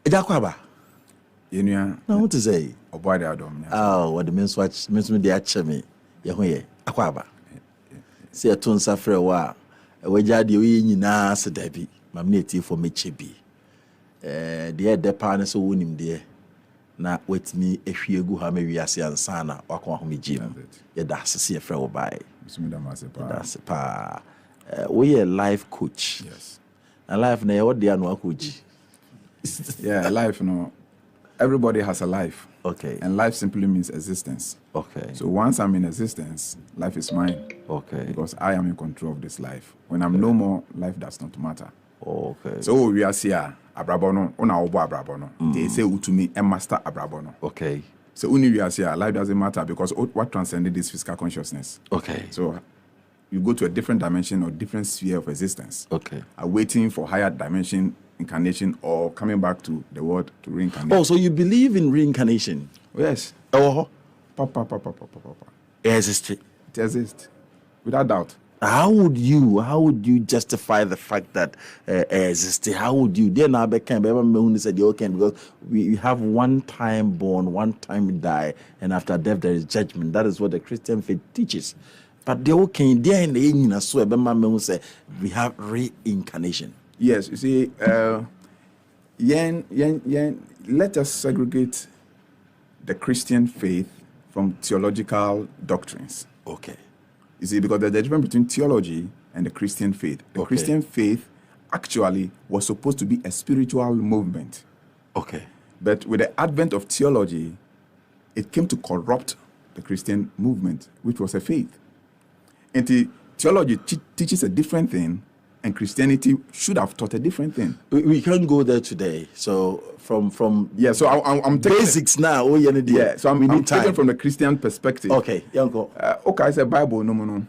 Ejakwaba. Yenua. Now what to say? Oboade adom. Oh, what the means watch means me the acheme. Yehoye. Akwaba. See a tun safre wa. Weja de we nyina se dabi. Mamne eti for me chebi. The depa ne so wonim de. Na wetimi ehwie gu ha me wiase ansa na wakon ho me jim. Ye da sese e frɛ wo bai. That's pa. We a life coach. Yes. And life na what they are no coach. Yeah, life, everybody has a life. Okay. And life simply means existence. Okay. So once I'm in existence, life is mine. Okay. Because I am in control of this life. When I'm no more, life does not matter. Okay. So we are here, abrabono, ona obo abrabono. They say utumi and master abrabono. Okay. So only we are here, life doesn't matter because what transcended is physical consciousness. Okay. So you go to a different dimension or different sphere of existence. Okay. Waiting for higher dimension, incarnation, or coming back to the world to reincarnate. Oh, so you believe in reincarnation? Oh, yes. Oh. Papa. It exists. It exists. Without doubt. How would you justify the fact that it exists? How would you? Then I became said okay because we have one time born, one time die, and after death there is judgment. That is what the Christian faith teaches. But the okay, there in the end, so say we have reincarnation. Yes, you see, let us segregate the Christian faith from theological doctrines. Okay. You see, because there's a difference between theology and the Christian faith. The Christian faith actually was supposed to be a spiritual movement. Okay. But with the advent of theology, it came to corrupt the Christian movement, which was a faith. And the theology teaches a different thing, and Christianity should have taught a different thing. We can't go there today. So from yeah, so I'm taking basics now. Oh yeah, so I'm taking from the Christian perspective. Okay, Yanko. Okay, I said Bible no.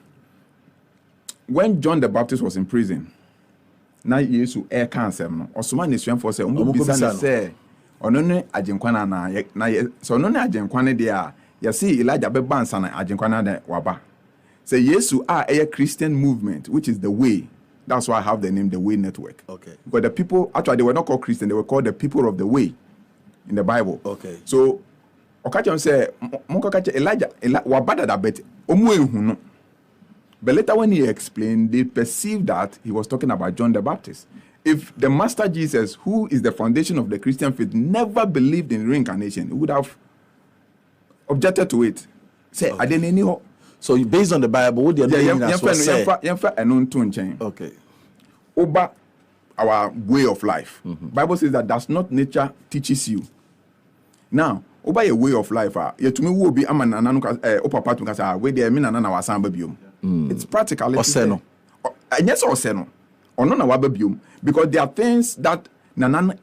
When John the Baptist was in prison, na Yesu cancer no. Osuma nesuan for say omo bisa say ono ne agenkwana na so ono ne agenkwana de a ya see Elijah be bansa na agenkwana de waba. Say Yesu a Christian movement, which is the way. That's why I have the name The Way Network. Okay. Because the people, actually, they were not called Christian, they were called the people of the way in the Bible. Okay. So, Okachon say, Elijah, wabada da bet, no. But later when he explained, they perceived that he was talking about John the Baptist. If the Master Jesus, who is the foundation of the Christian faith, never believed in reincarnation, he would have objected to it. Say, I didn't know. So based on the Bible, what do you say? Okay. Over our way of life. Bible says that not nature teaches you. Now, over your way of life, you to me will be it's practical. Oseno. Yes, Oseno. Or no, because there are things that nanan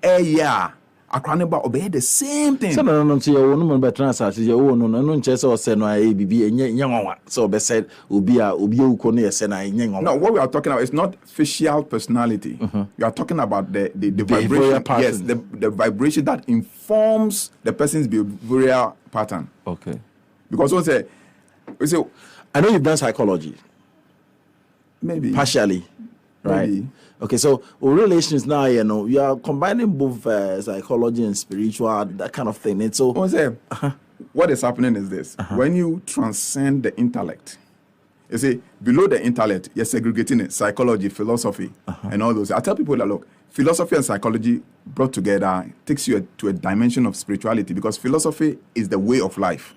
Akraneba obey the same thing. So no you no be transact you no nche say no bibi enye so be said obi uko no yese na enye. No, what we are talking about is not facial personality. We are talking about the vibration. Yes, the vibration that informs the person's behavioral pattern. Okay. Because we say I know you've done psychology. Maybe partially. Right. Maybe. Okay, so relations now, you are combining both psychology and spiritual, that kind of thing. And so, what is happening is this: when you transcend the intellect, you see, below the intellect, you're segregating it, psychology, philosophy, and all those. I tell people that look, philosophy and psychology brought together takes you to a dimension of spirituality because philosophy is the way of life,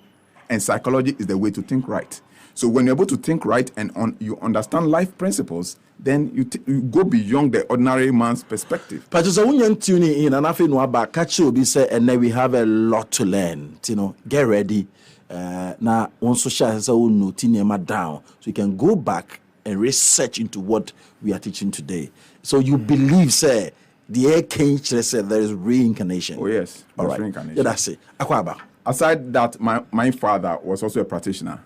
and psychology is the way to think right. So when you're able to think right and you understand life principles, then you go beyond the ordinary man's perspective. But so when you're tuning in, and I feel no about catch you, and then we have a lot to learn. Get ready. Now, on social, so no down, so you can go back and research into what we are teaching today. So you believe, say, the air king said there is reincarnation. Oh yes, all right. Reincarnation. Yeah, that's it. Akwaba. Aside that, my father was also a practitioner.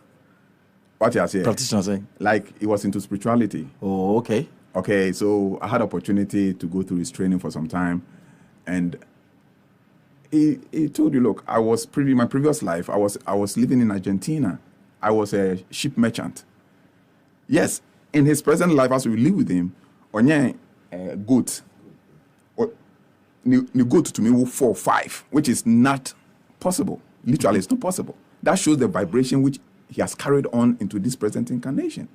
What you say? Practitioner saying? Like he was into spirituality. Oh, okay. Okay, so I had opportunity to go through his training for some time, and he told you, look, my previous life, I was living in Argentina. I was a ship merchant. Yes, in his present life, as we live with him, onye goat. you go to me 4 or 5, which is not possible. Literally, it's not possible. That shows the vibration which he has carried on into this present incarnation.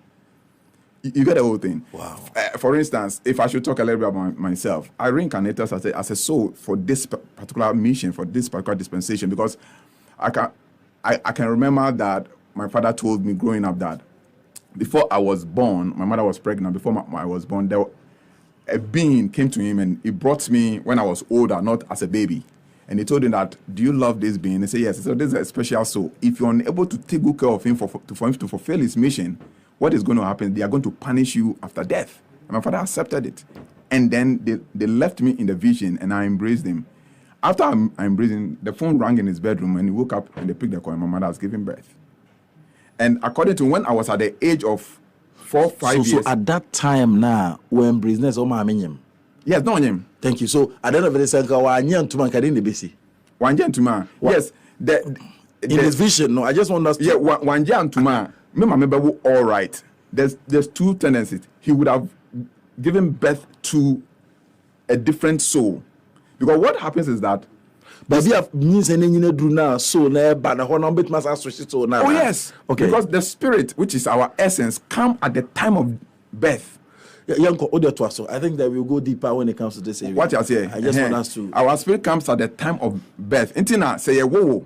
You get the whole thing. Wow. For instance, if I should talk a little bit about myself, I reincarnated as a soul for this particular mission, for this particular dispensation, because I can remember that my father told me growing up that before I was born, my mother was pregnant. Before I was born, a being came to him and he brought me when I was older, not as a baby. And he told him that, do you love this being? He said, yes. He said, this is a special soul. If you're unable to take good care of him for him to fulfill his mission, what is going to happen? They are going to punish you after death. And my father accepted it. And then they left me in the vision and I embraced him. After I embraced him, the phone rang in his bedroom and he woke up and they picked the call and my mother was giving birth. And according to when I was at the age of 4, 5 years. So at that time now, when business, yes, no him. Thank you. So at the end of the day, yes, in his vision, no, I just want us to. Yeah, Wanja and Tuma, me all right. There's two tendencies. He would have given birth to a different soul. Because what happens is that but we have means any do now so na but the bit must associate so now. Oh yes. Okay. Because the spirit, which is our essence, come at the time of birth. I think that we'll go deeper when it comes to this area. What you say? I just want us to. Our spirit comes at the time of birth. Intina say whoa,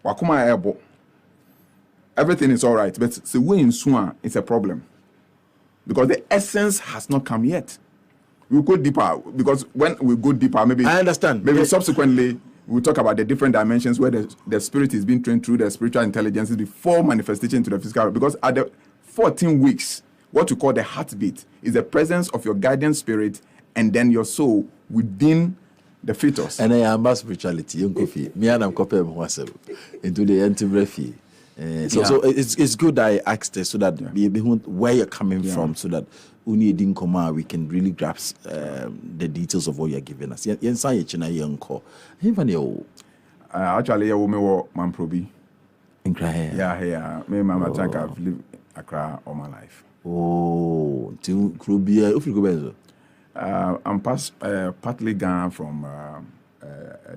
wakuma ebo. Everything is all right, but the way in Swan it's a problem because the essence has not come yet. We'll go deeper because when we go deeper, maybe I understand. Maybe subsequently we'll talk about the different dimensions where the spirit is being trained through the spiritual intelligences before manifestation to the physical. Because at the 14 weeks, what we call the heartbeat is the presence of your guardian spirit and then your soul within the fetus. And I am about spirituality. Me and I'm copying into the anti-breathy. So it's good that I asked this so that where you're coming from, so that we can really grasp the details of what you're giving us. Actually, I will Mamprobi. Yeah. Me, Mama Tanka, I've lived Accra all my life. Oh, to Krubia. I'm partly Ghana from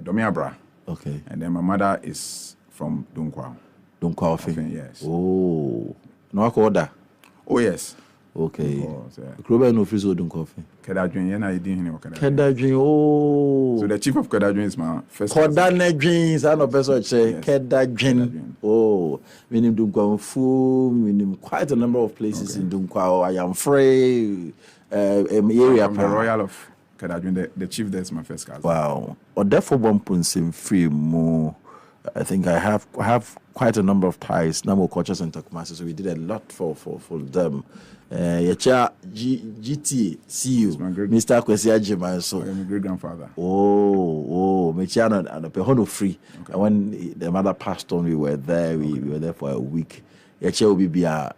Domiabra. Okay. And then my mother is from Dunkwao. Dunkwao, yes. Oh, no, I call that. Oh, yes. Okay. Krubia no frizo Dunkwao. Kedadwin, yena idin hini wakadadwin. Kedadwin, oh. So the chief of Kedadwin is my first. Kedadwin, I know person say Kedadwin. Oh, meaning Dunkwao Fu, meaning quite a number of places in Dunkwao. I am free. Area from the Royal of Kedadwin, the chief there is my first cousin. Wow. Or therefore one point free more. I think I have quite a number of ties. Namo Cultures and Takumasi, so we did a lot for them. GT, see you, Mr. Kwesi Ajima. So I'm my great grandfather. Oh, Mechiano and a Pehono free. And when the mother passed on, we were there. We were there for a week. Yacha Obibia,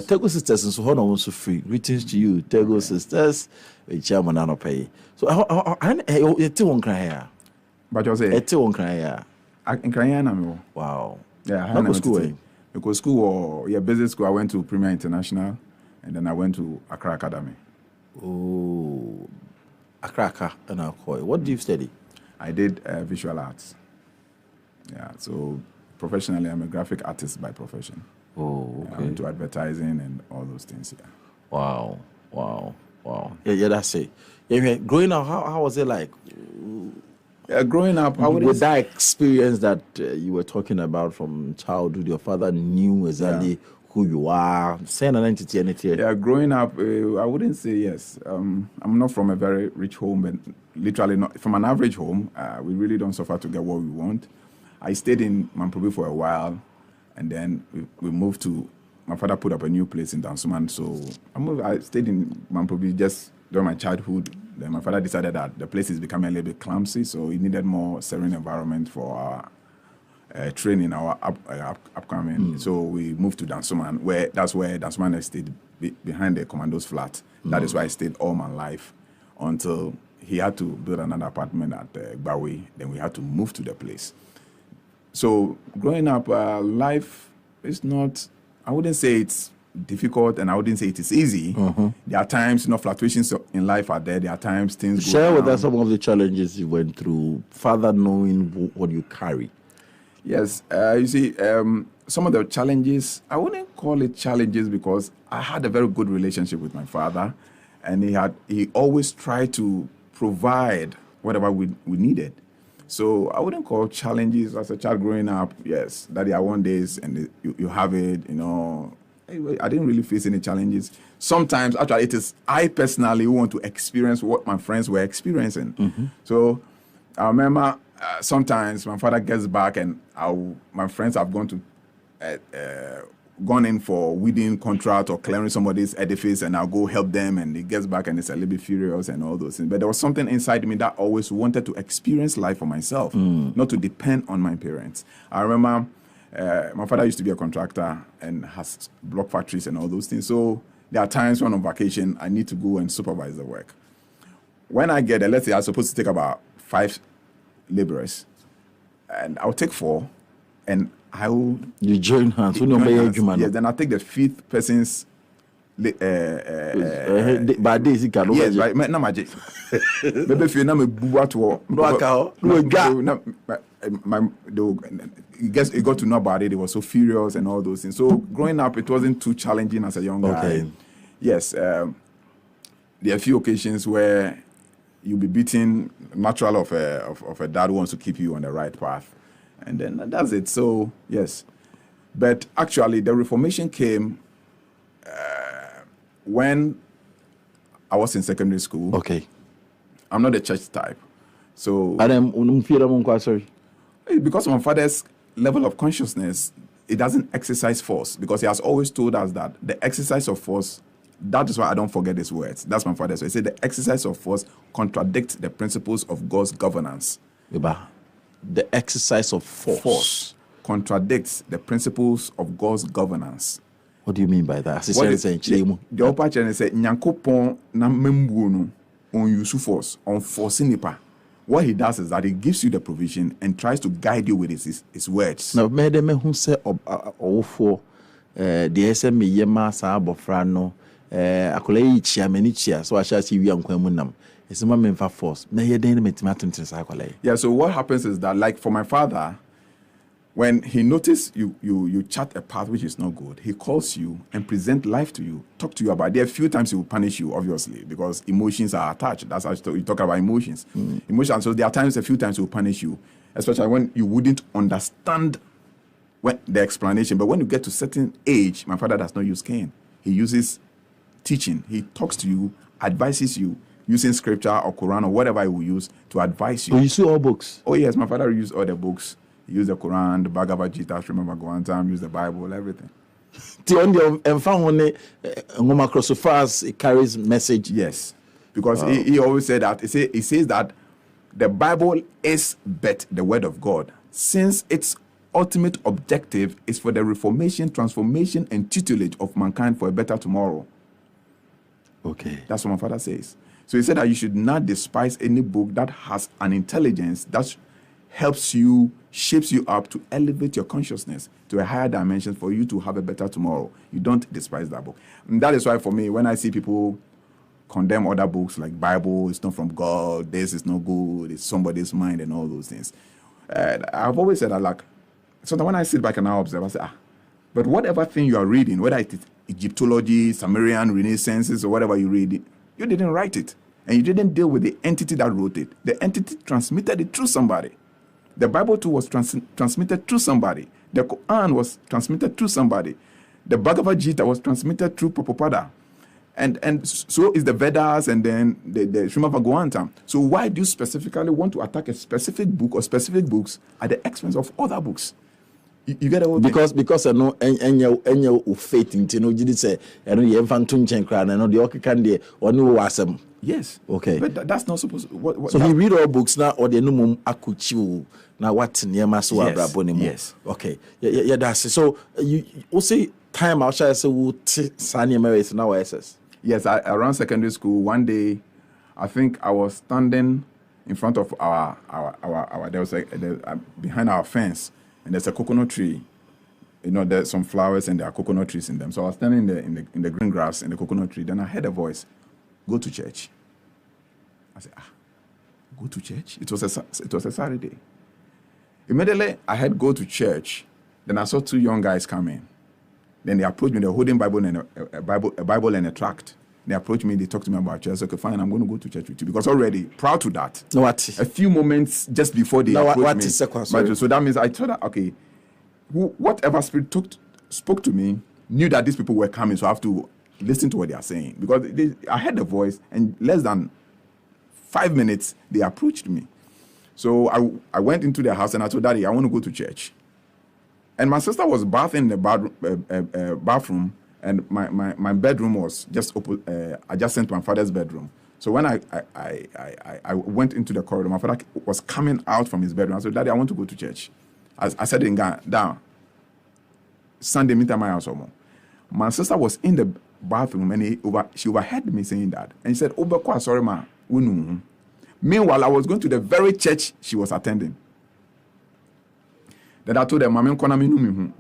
Tego sisters and so on also free. Greetings to you, Tego sisters. Chairman Anope. So I tell one cry. But you say, I tell one cry. In Krayana, wow. Yeah, I go school. Because school or business school, I went to Premier International, and then I went to Accra Academy. Oh, Accra and Akoi. What do you study? I did visual arts. Yeah, so professionally, I'm a graphic artist by profession. Oh, okay. I'm into advertising and all those things. Yeah. Wow. Yeah, that's it. Yeah, growing up, how was it like? Growing up, with that experience that you were talking about from childhood, your father knew exactly who you are. Say an identity, anything. Yeah, growing up, I wouldn't say yes. I'm not from a very rich home, but literally not from an average home. We really don't suffer to get what we want. I stayed in Mamprobi for a while, and then we moved to. My father put up a new place in Dansoman, so I stayed in Mamprobi just during my childhood. Then my father decided that the place is becoming a little bit clumsy, so he needed more serene environment for our training, our upcoming. So we moved to Dansoman, that's where Dansoman stayed behind the commando's flat. That is where I stayed all my life until he had to build another apartment at Gbawe. Then we had to move to the place. So growing up, life is not, I wouldn't say it's difficult, and I wouldn't say it is easy. There are times, fluctuations in life are there. There are times things Share go with down. us some of the challenges you went through, Father knowing what you carry. Yes, you see, some of the challenges, I wouldn't call it challenges because I had a very good relationship with my father, and he always tried to provide whatever we needed. So I wouldn't call challenges as a child growing up. Yes, Daddy, I want this, and you have it. I didn't really face any challenges. Sometimes, actually, it is I personally want to experience what my friends were experiencing. So I remember sometimes my father gets back, and my friends have gone in for weeding contract or clearing somebody's edifice, and I'll go help them, and he gets back and it's a little bit furious and all those things. But there was something inside me that always wanted to experience life for myself, not to depend on my parents. I remember my father used to be a contractor and has block factories and all those things. So there are times when on vacation I need to go and supervise the work. When I get there, let's say I'm supposed to take about 5 laborers, and I'll take 4, and I will. You join hands. Yes, then I take the 5th person's. By this, you can Yes, right. Na magic. Maybe if you know me, it got to know about it. They were so furious and all those things. So growing up, it wasn't too challenging as a young guy. Yes, there are a few occasions where you'll be beaten. Natural of a dad who wants to keep you on the right path, and then that's it. So yes, but actually the Reformation came when I was in secondary school. Okay. I'm not a church type, so sorry. Because of my father's level of consciousness, it doesn't exercise force, because he has always told us that the exercise of force. That is why I don't forget his words. That's my father's. So he said the exercise of force contradicts the principles of God's governance. The exercise of force contradicts the principles of God's governance. What do you mean by that? The upper channel said, "Nyankopon na membuo no on use force on force nipa." What he does is that he gives you the provision and tries to guide you with his words. Now, me who say for the SM yema sa abofra no akola yi chia mani chia so asha si wi ankwan mu nam. Esema memfa force. Na ye den metimatum tins akola yi. Yeah, so what happens is that, like for my father, when he notices you chart a path which is not good, he calls you and present life to you, talk to you about it. There are a few times he will punish you, obviously, because emotions are attached. That's how you talk about emotions. Emotions. So there are times, a few times he will punish you, especially when you wouldn't understand the explanation. But when you get to a certain age, my father does not use cane. He uses teaching. He talks to you, advises you, using scripture or Quran or whatever he will use to advise you. Oh, you see all books? Oh, yes, my father used all the books. He used the Quran, the Bhagavad Gita, Srimad Bhagavatam, used the Bible, everything. So far as it carries message. Yes, because he always said that. He says that the Bible is but the word of God, since its ultimate objective is for the reformation, transformation, and tutelage of mankind for a better tomorrow. Okay. That's what my father says. So he said that you should not despise any book that has an intelligence that helps you, shapes you up to elevate your consciousness to a higher dimension for you to have a better tomorrow. You don't despise that book. And that is why for me, when I see people condemn other books like Bible, it's not from God, this is not good, it's somebody's mind and all those things. I've always said that, like, so that when I sit back and I observe, I say, but whatever thing you are reading, whether it is Egyptology, Sumerian Renaissances, or whatever you read, you didn't write it. And you didn't deal with the entity that wrote it. The entity transmitted it through somebody. The Bible too was transmitted through somebody. The Quran was transmitted through somebody. The Bhagavad Gita was transmitted through Prabhupada. And so is the Vedas and then the Srimad Bhagavatam. So why do you specifically want to attack a specific book or specific books at the expense of other books? You get it? Because I know any faith in Tino did say I know you have to change crown and know the okikande or no wasem. Yes. Okay. But that's not supposed to, what so he read all books now or the numum akuchiu now what near maso abraboni. Yes. Okay. Yeah, that's it. So you say time outside say we Sani America now SS. Yes, around secondary school one day I think I was standing in front of our there was behind our fence. And there's a coconut tree. there's some flowers and there are coconut trees in them. So I was standing in the green grass in the coconut tree. Then I heard a voice, "Go to church." I said, "Go to church?" It was a Saturday. Immediately I heard "go to church." Then I saw two young guys coming. Then they approached me. They're holding Bible and a Bible and a tract. They approached me. They talked to me about church. I said, "Okay, fine. I'm going to go to church with you." Because already prior to that, No, what? a few moments just before they approached what me. is second? Sorry. So that means I thought that, okay, whatever spirit spoke to me knew that these people were coming, so I have to listen to what they are saying. Because I heard the voice, and less than 5 minutes, they approached me. So I went into their house and I told Daddy, I want to go to church. And my sister was bathing in the bathroom, and my bedroom was just adjacent to my father's bedroom. So when I went into the corridor, my father was coming out from his bedroom. I said, "Daddy, I want to go to church." I said in Ghana, down. Sunday, meet at my house. My sister was in the bathroom and she overheard me saying that. And she said, "Oh, sorry, ma. Meanwhile, I was going to the very church she was attending. Then I told them,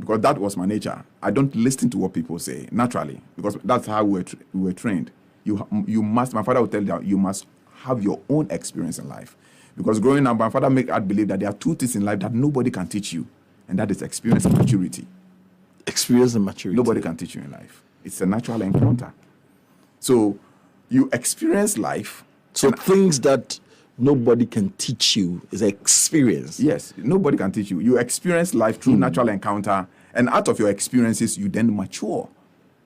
because that was my nature. I don't listen to what people say naturally, because that's how we were trained. You must, my father would tell you, you must have your own experience in life. Because growing up, my father made us believe that there are two things in life that nobody can teach you, and that is experience and maturity. Experience and maturity. Nobody can teach you in life. It's a natural encounter. So you experience life. So things that nobody can teach you is experience. Yes, nobody can teach you. You experience life through natural encounter, and out of your experiences, you then mature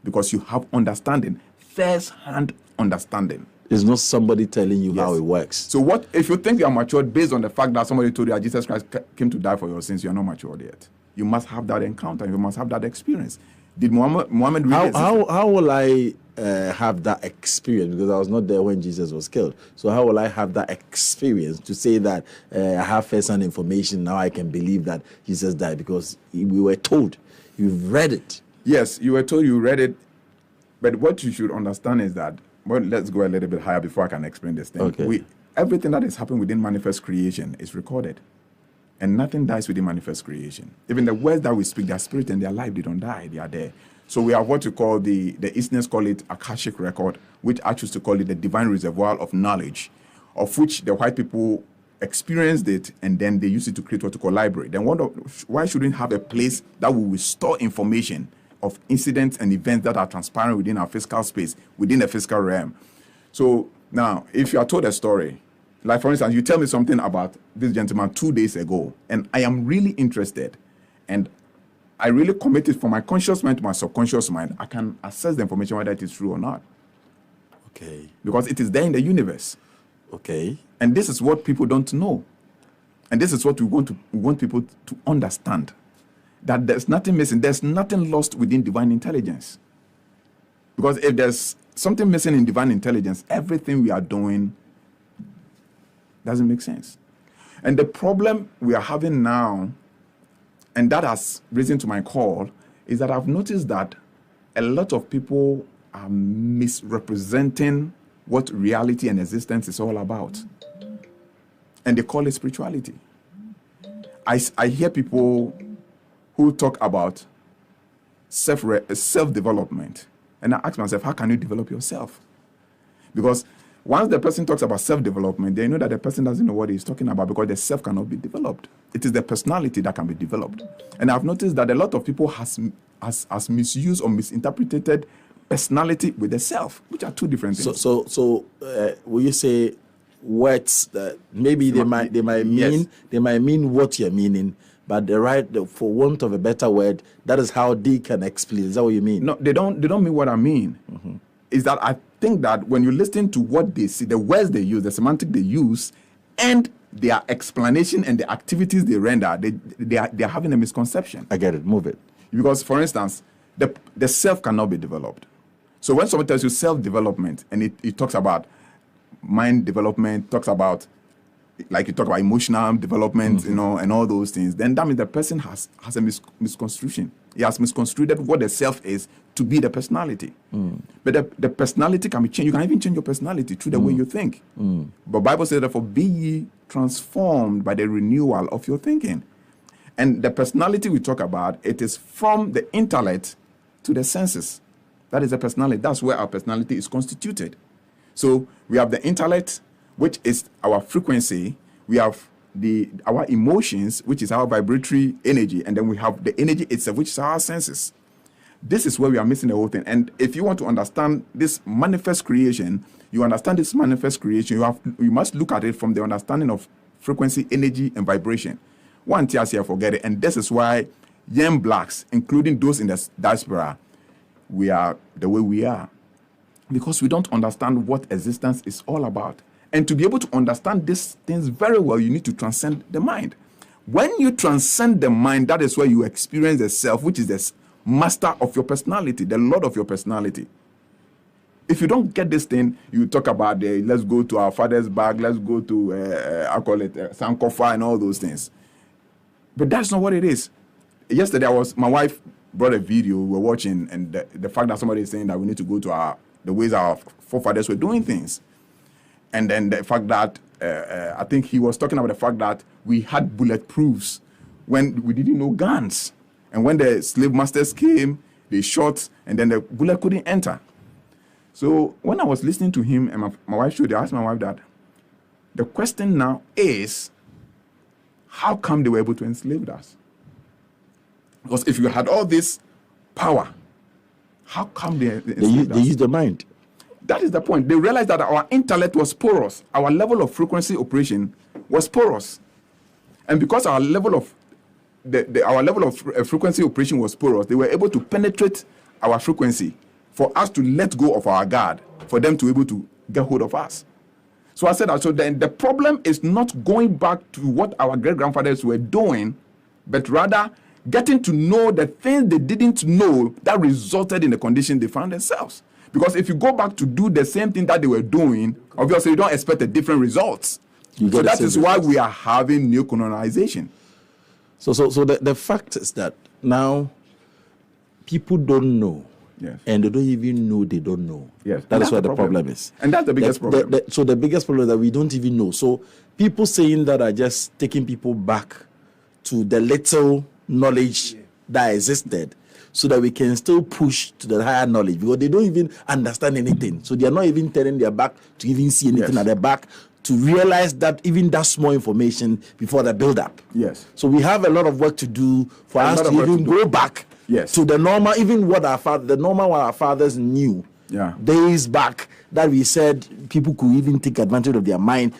because you have understanding, first-hand understanding. It's not somebody telling you Yes. how it works. So what if you think you are matured based on the fact that somebody told you that Jesus Christ came to die for your sins? You are not matured yet. You must have that encounter. You must have that experience. Did Muhammad really exist? How will I have that experience? Because I was not there when Jesus was killed. So how will I have that experience to say that I have first-hand information, now I can believe that Jesus died? Because we were told. You've read it. Yes, you were told, you read it. But what you should understand is that, well, let's go a little bit higher before I can explain this thing. Okay. Everything that is happening within manifest creation is recorded. And nothing dies within manifest creation. Even the words that we speak, their spirit and their life, they don't die. They are there. So we have what you call the Easterners call it Akashic record, which I choose to call it the divine reservoir of knowledge, of which the white people experienced it and then they use it to create what you call library. Then why shouldn't we have a place that we will store information of incidents and events that are transparent within our physical space, within the physical realm? So now, if you are told a story, like for instance, you tell me something about this gentleman 2 days ago, and I am really interested, and I really committed from my conscious mind to my subconscious mind, I can assess the information whether it is true or not. Okay. Because it is there in the universe. Okay. And this is what people don't know. And this is what we want people to understand. That there's nothing missing. There's nothing lost within divine intelligence. Because if there's something missing in divine intelligence, everything we are doing doesn't make sense. And the problem we are having now, and that has risen to my call, is that I've noticed that a lot of people are misrepresenting what reality and existence is all about. And they call it spirituality. I hear people who talk about self-development. And I ask myself, how can you develop yourself? Because once the person talks about self-development, they know that the person doesn't know what he's talking about because the self cannot be developed. It is the personality that can be developed. And I've noticed that a lot of people has misused or misinterpreted personality with the self, which are two different things. So will you say words that maybe they might mean what you're meaning, but for want of a better word, that is how they can explain. Is that what you mean? No, they don't mean what I mean. Mm-hmm. Is that I think that when you listen to what they see, the words they use, the semantic they use, and their explanation and the activities they render, they are having a misconception. I get it. Move it. Because, for instance, the self cannot be developed. So when someone tells you self-development, and it talks about mind development, talks about, like you talk about emotional development, mm-hmm. And all those things, then that means the person has a misconstruction. He has misconstrued what the self is to be the personality. Mm. But the personality can be changed. You can even change your personality through the way you think. Mm. But Bible says, therefore, be ye transformed by the renewal of your thinking. And the personality we talk about, it is from the intellect to the senses. That is the personality. That's where our personality is constituted. So we have the intellect, which is our frequency. We have our emotions, which is our vibratory energy. And then we have the energy itself, which is our senses. This is where we are missing the whole thing. And if you want to understand this manifest creation, you must look at it from the understanding of frequency, energy, and vibration. One tells you, forget it. And this is why young blacks, including those in the diaspora, we are the way we are. Because we don't understand what existence is all about. And to be able to understand these things very well, you need to transcend the mind. When you transcend the mind, that is where you experience the self, which is the master of your personality, the lord of your personality. If you don't get this thing, you talk about let's go to our father's bag, let's go to, I call it Sankofa and all those things. But that's not what it is. Yesterday, my wife brought a video we were watching, and the fact that somebody is saying that we need to go to the ways our forefathers were doing things. And then the fact that, I think he was talking about the fact that we had bulletproofs when we didn't know guns. And when the slave masters came, they shot, and then the bullet couldn't enter. So when I was listening to him, and my wife showed, I asked my wife that, the question now is, how come they were able to enslave us? Because if you had all this power, how come they enslaved us? They use the mind. That is the point. They realized that our intellect was porous. Our level of frequency operation was porous. And because our level of frequency operation was porous, they were able to penetrate our frequency for us to let go of our guard, for them to be able to get hold of us. So I said that, so then the problem is not going back to what our great-grandfathers were doing, but rather getting to know the things they didn't know that resulted in the condition they found themselves. Because if you go back to do the same thing that they were doing, obviously you don't expect a different results. So that is why we are having new colonization. So the fact is that now people don't know. Yes. And they don't even know they don't know. Yes. That is where the problem is. And that's the biggest problem. So the biggest problem is that we don't even know. So people saying that are just taking people back to the little knowledge that existed so that we can still push to the higher knowledge, because they don't even understand anything. So they are not even turning their back to even see anything at their back, to realize that even that small information before the build up. Yes. So we have a lot of work to do for us to even go back to the normal, even what our fathers knew days back, that we said people could even take advantage of their mind.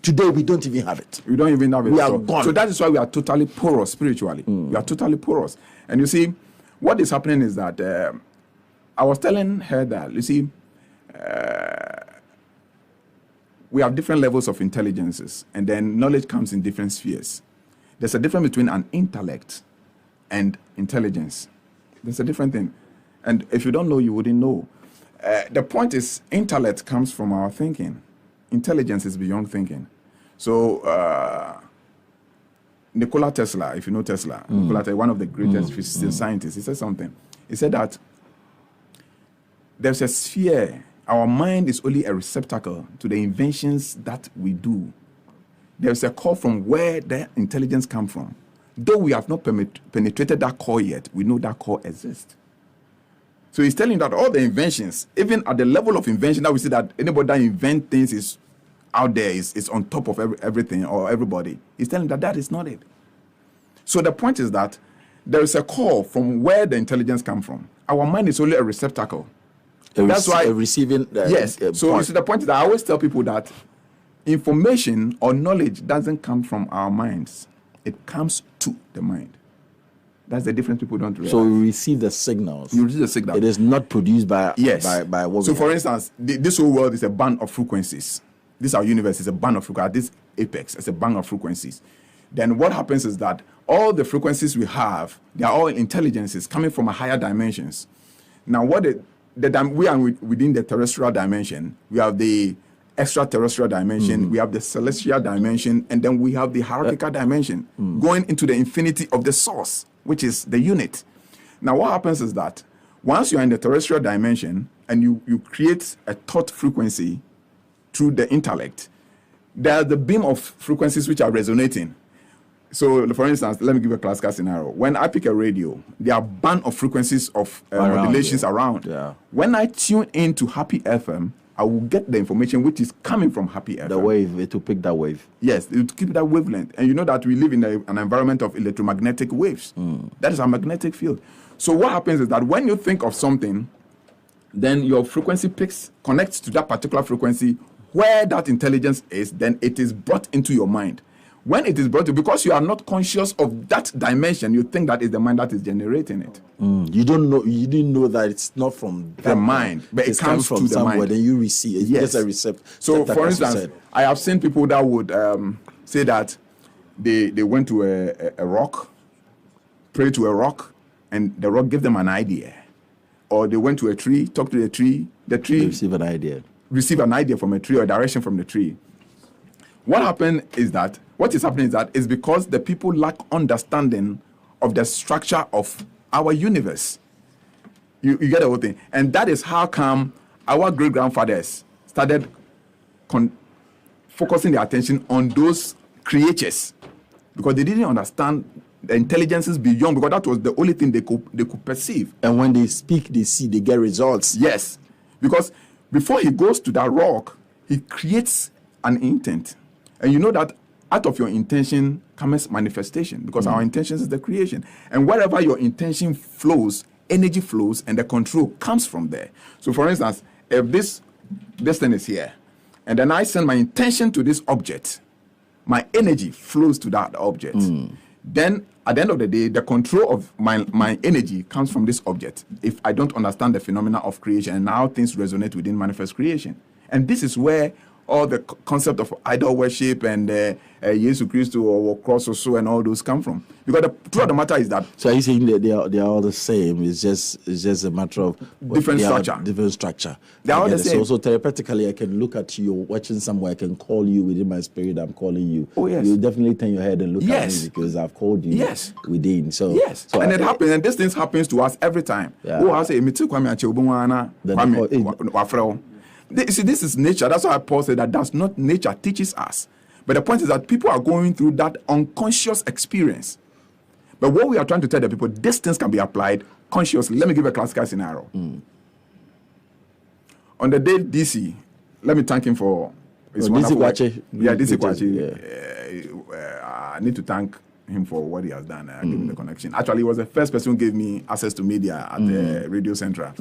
Today we don't even have it. We don't even have it. We are gone. So that is why we are totally porous spiritually. We are totally porous. And you see, what is happening is that I was telling her that, you see, we have different levels of intelligences, and then knowledge comes in different spheres. There's a difference between an intellect and intelligence. There's a different thing. And if you don't know, you wouldn't know. The point is, intellect comes from our thinking. Intelligence is beyond thinking. So, Nikola Tesla, if you know Tesla, Nikola Tesla, one of the greatest physicists, scientists, he said something. He said that there's a sphere. Our mind is only a receptacle to the inventions that we do. There's a core from where the intelligence comes from. Though we have not penetrated that core yet, we know that core exists. So he's telling that all the inventions, even at the level of invention that we see that anybody that invents things is out there, is on top of everything or everybody. He's telling that is not it. So the point is that there is a core from where the intelligence comes from. Our mind is only a receptacle. That's why receiving. Yes. So you see, the point is that I always tell people that information or knowledge doesn't come from our minds; it comes to the mind. That's the difference people don't realize. So we receive the signals. You receive the signal. It is not produced by by what. So for instance, this whole world is a band of frequencies. This our universe is a band of frequencies. This apex is a band of frequencies. Then what happens is that all the frequencies we have, they are all intelligences coming from a higher dimensions. Now what we are within the terrestrial dimension. We have the extraterrestrial dimension, we have the celestial dimension, and then we have the hierarchical dimension going into the infinity of the source, which is the unit. Now what happens is that once you're in the terrestrial dimension and you create a thought frequency through the intellect, there's the beam of frequencies which are resonating. So, for instance, let me give a classical scenario. When I pick a radio, there are a band of frequencies of modulations around. Yeah. When I tune into Happy FM, I will get the information which is coming from Happy FM. The wave, it will pick that wave. Yes, it will keep that wavelength. And you know that we live in an environment of electromagnetic waves. That is a magnetic field. So what happens is that when you think of something, then your frequency connects to that particular frequency where that intelligence is, then it is brought into your mind. When it is brought to, because you are not conscious of that dimension, you think that is the mind that is generating it. You didn't know that it's not from The mind, but it comes from to the somewhere. mind. Then you receive it. Yes. Just a recept. So, for instance, I have seen people that would say that they went to a rock, prayed to a rock, and the rock gave them an idea. Or they went to a tree, talked to the tree receive an idea. Receive an idea from a tree or direction from the tree. What is happening is that it's because the people lack understanding of the structure of our universe. You get the whole thing. And that is how come our great-grandfathers started focusing their attention on those creatures, because they didn't understand the intelligences beyond, because that was the only thing they could perceive. And when they speak, they see, they get results. Yes, because before he goes to that rock, he creates an intent. And you know that out of your intention comes manifestation, because our intentions is the creation. And wherever your intention flows, energy flows, and the control comes from there. So for instance, if this thing is here, and then I send my intention to this object, my energy flows to that object. Then at the end of the day, the control of my energy comes from this object. If I don't understand the phenomena of creation and how things resonate within manifest creation. And this is where all the concept of idol worship and Jesus Christ or cross or so and all those come from. Because the truth of the matter is that. So are you saying that they are all the same? It's just a matter of different structure. Different structure. They are all the same. So therapeutically, I can look at you watching somewhere. I can call you within my spirit. I'm calling you. Oh yes. You definitely turn your head and look yes. at me because I've called you. Yes. Within. So yes. So and it happens, and this things happens to us every time. Yeah. Oh, I say, this is nature. That's why Paul said that's not nature teaches us. But the point is that people are going through that unconscious experience. But what we are trying to tell the people, these things can be applied consciously. Let me give a classical scenario. On the day DC, let me thank him for his wonderful work. Yeah, DC Kwachi. I need to thank him for what he has done. Give him the connection. Actually, he was the first person who gave me access to media at the Radio Central.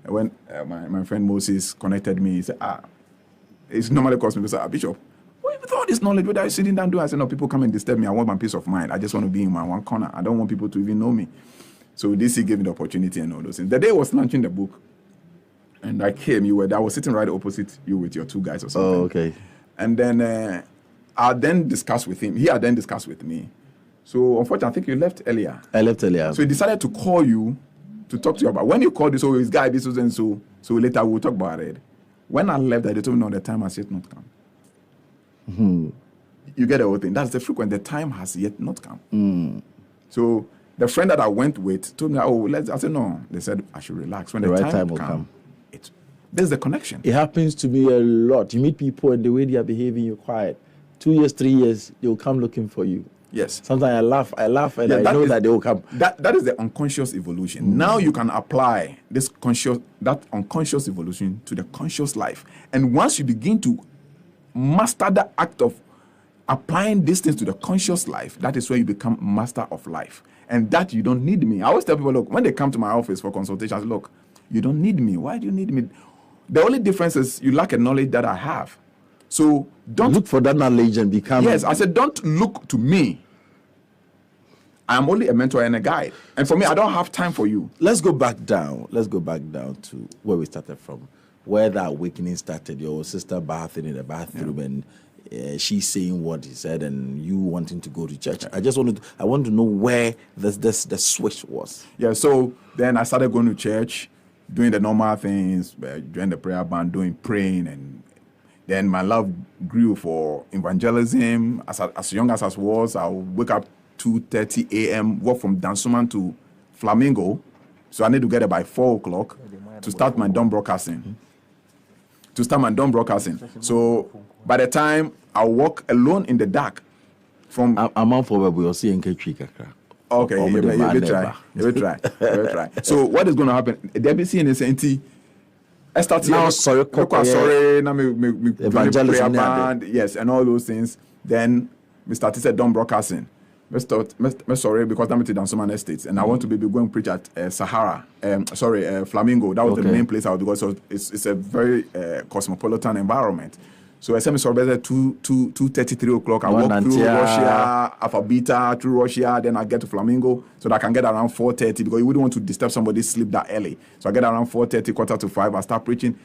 When my friend Moses connected me, he said, it's normally calls me, Bishop, with all this knowledge, what are you sitting down doing? I said, no, people come and disturb me. I want my peace of mind. I just want to be in my one corner. I don't want people to even know me. So DC gave me the opportunity and all those things. The day I was launching the book, and I came, I was sitting right opposite you with your two guys or something. Oh, okay. And then I then discussed with him. He had then discussed with me. So unfortunately, I think you left earlier. I left earlier. So he decided to call you to talk to you about. When you called this, his guy, this was and so later we'll talk about it. When I left, they told me, no, the time has yet not come. You get the whole thing. That's the frequency. The time has yet not come. So the friend that I went with told me, I said, no. They said, I should relax. When the right time will come. There's the connection. It happens to me a lot. You meet people and the way they are behaving, you're quiet. 2 years, 3 years, they will come looking for you. Yes. Sometimes I laugh, and I know that they will come. That is the unconscious evolution. Now you can apply that unconscious evolution to the conscious life. And once you begin to master the act of applying these things to the conscious life, that is where you become master of life. And that you don't need me. I always tell people, look, when they come to my office for consultations, look, you don't need me. Why do you need me? The only difference is you lack a knowledge that I have. So don't look for that knowledge and become. Yes, I said, don't look to me. I am only a mentor and a guide. And for me, I don't have time for you. Let's go back down. Let's go back down to where we started from, where the awakening started. Your sister bathing in the bathroom and she saying what he said, and you wanting to go to church. I want to know where the switch was. Yeah. So then I started going to church, doing the normal things, joined the prayer band, praying, and then my love grew for evangelism. As young as I was, I would wake up 2:30 a.m., walk from Dansoman to Flamingo. So I need to get there by 4 o'clock to start my dawn broadcasting. So by the time I walk alone in the dark From I'm on for we will see in Ketri kakra. okay, you try. So what is going to happen? There be seeing this anti. I started now sorry, now me prayer band, yes, and all those things. Then we started said done broadcasting. Me sorry because I'm at Dansoman Estates and I want to be going preach at Flamingo. That was the main place I would go. So it's a very cosmopolitan environment. So I said, Mr. Robert, 2:33 o'clock. I walk through Russia, Alpha Beta, through Russia. Then I get to Flamingo so that I can get around 4:30 because you wouldn't want to disturb somebody's sleep that early. So I get around 4:30, 4:45. I start preaching.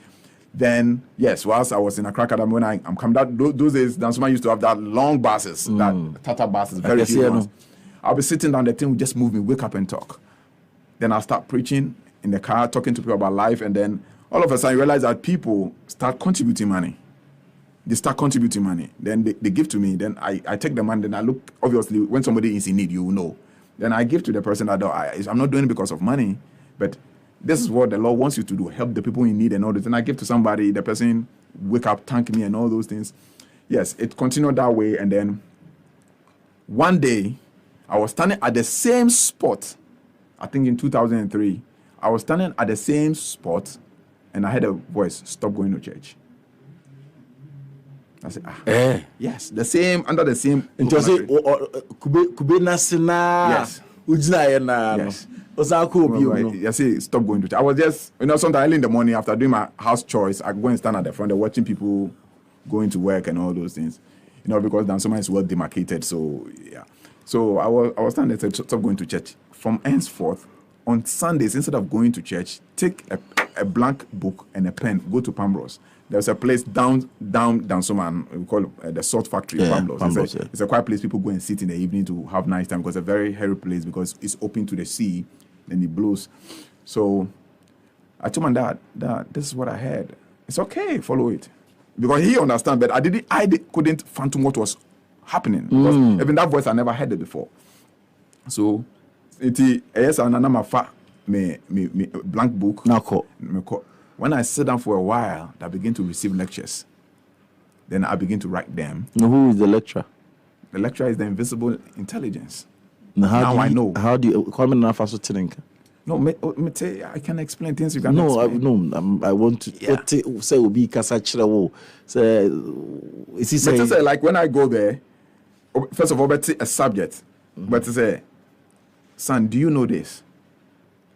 Then, yes, whilst I was in Accra Academy, when I'm coming down, those days, Dansoman used to have that long buses, that Tata buses, very big ones. I'll be sitting down, the thing will just move me, wake up and talk. Then I'll start preaching in the car, talking to people about life. And then all of a sudden, you realize that people start contributing money. They start contributing money. Then they give to me. Then I take the money. Then I look, obviously, when somebody is in need, you will know. Then I give to the person that I'm not doing it because of money, but this is what the Lord wants you to do, help the people in need and all this. And I give to somebody, the person wake up, thank me and all those things. Yes, it continued that way. And then one day, I was standing at the same spot, I think in 2003. I was standing at the same spot and I heard a voice, stop going to church. I said, yes, the same, under the same. And you say, Kube Nasina. Yes. Yes. I say, stop going to church. I was just, sometimes early in the morning after doing my house chores, I go and stand at the front, watching people going to work and all those things. Because Dansoman is well demarcated. So, yeah. So I was standing there, stop going to church. From henceforth, on Sundays, instead of going to church, take a blank book and a pen, go to Pambros. There's a place down Dansoman, we call it the Salt Factory, Pambros. It's a quiet place people go and sit in the evening to have nice time because it's a very hairy place because it's open to the sea and it blows. So I told my dad, this is what I heard. It's okay, follow it. Because he understands, but I couldn't fathom what was happening. Because even that voice, I never heard it before. So, yes, I me blank book. When I sit down for a while, I begin to receive lectures. Then I begin to write them. Who is the lecturer? The lecturer is the invisible intelligence. Now I know. How do you call me now? No, I can explain things you can explain. I want to say Obi Kasachira. Say, is he saying? Say like when I go there, first of all, but a subject. But to say, son, do you know this?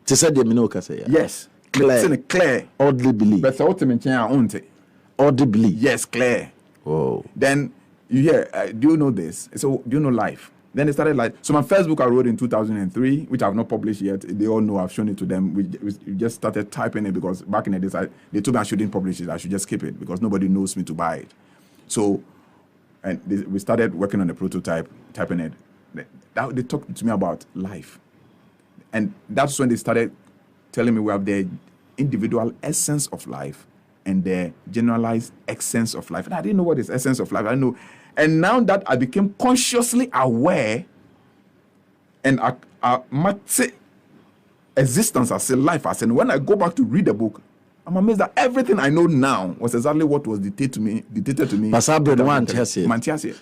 To say the Minoka say yes. Clear. Oddly believe. But oddly believe. Yes, clear. Oh. Then you hear, do you know this? So do you know life? Then it started like, so my first book I wrote in 2003, which I've not published yet. They all know I've shown it to them. We just started typing it because back in the days, they told me I shouldn't publish it. I should just keep it because nobody knows me to buy it. So, and we started working on the prototype, typing it. They talked to me about life. And that's when they started telling me we have the individual essence of life and the generalized essence of life. And I didn't know what is essence of life. I know. And now that I became consciously aware and I might existence as a life as, and when I go back to read the book, I'm amazed that everything I know now was exactly what was dictated to me.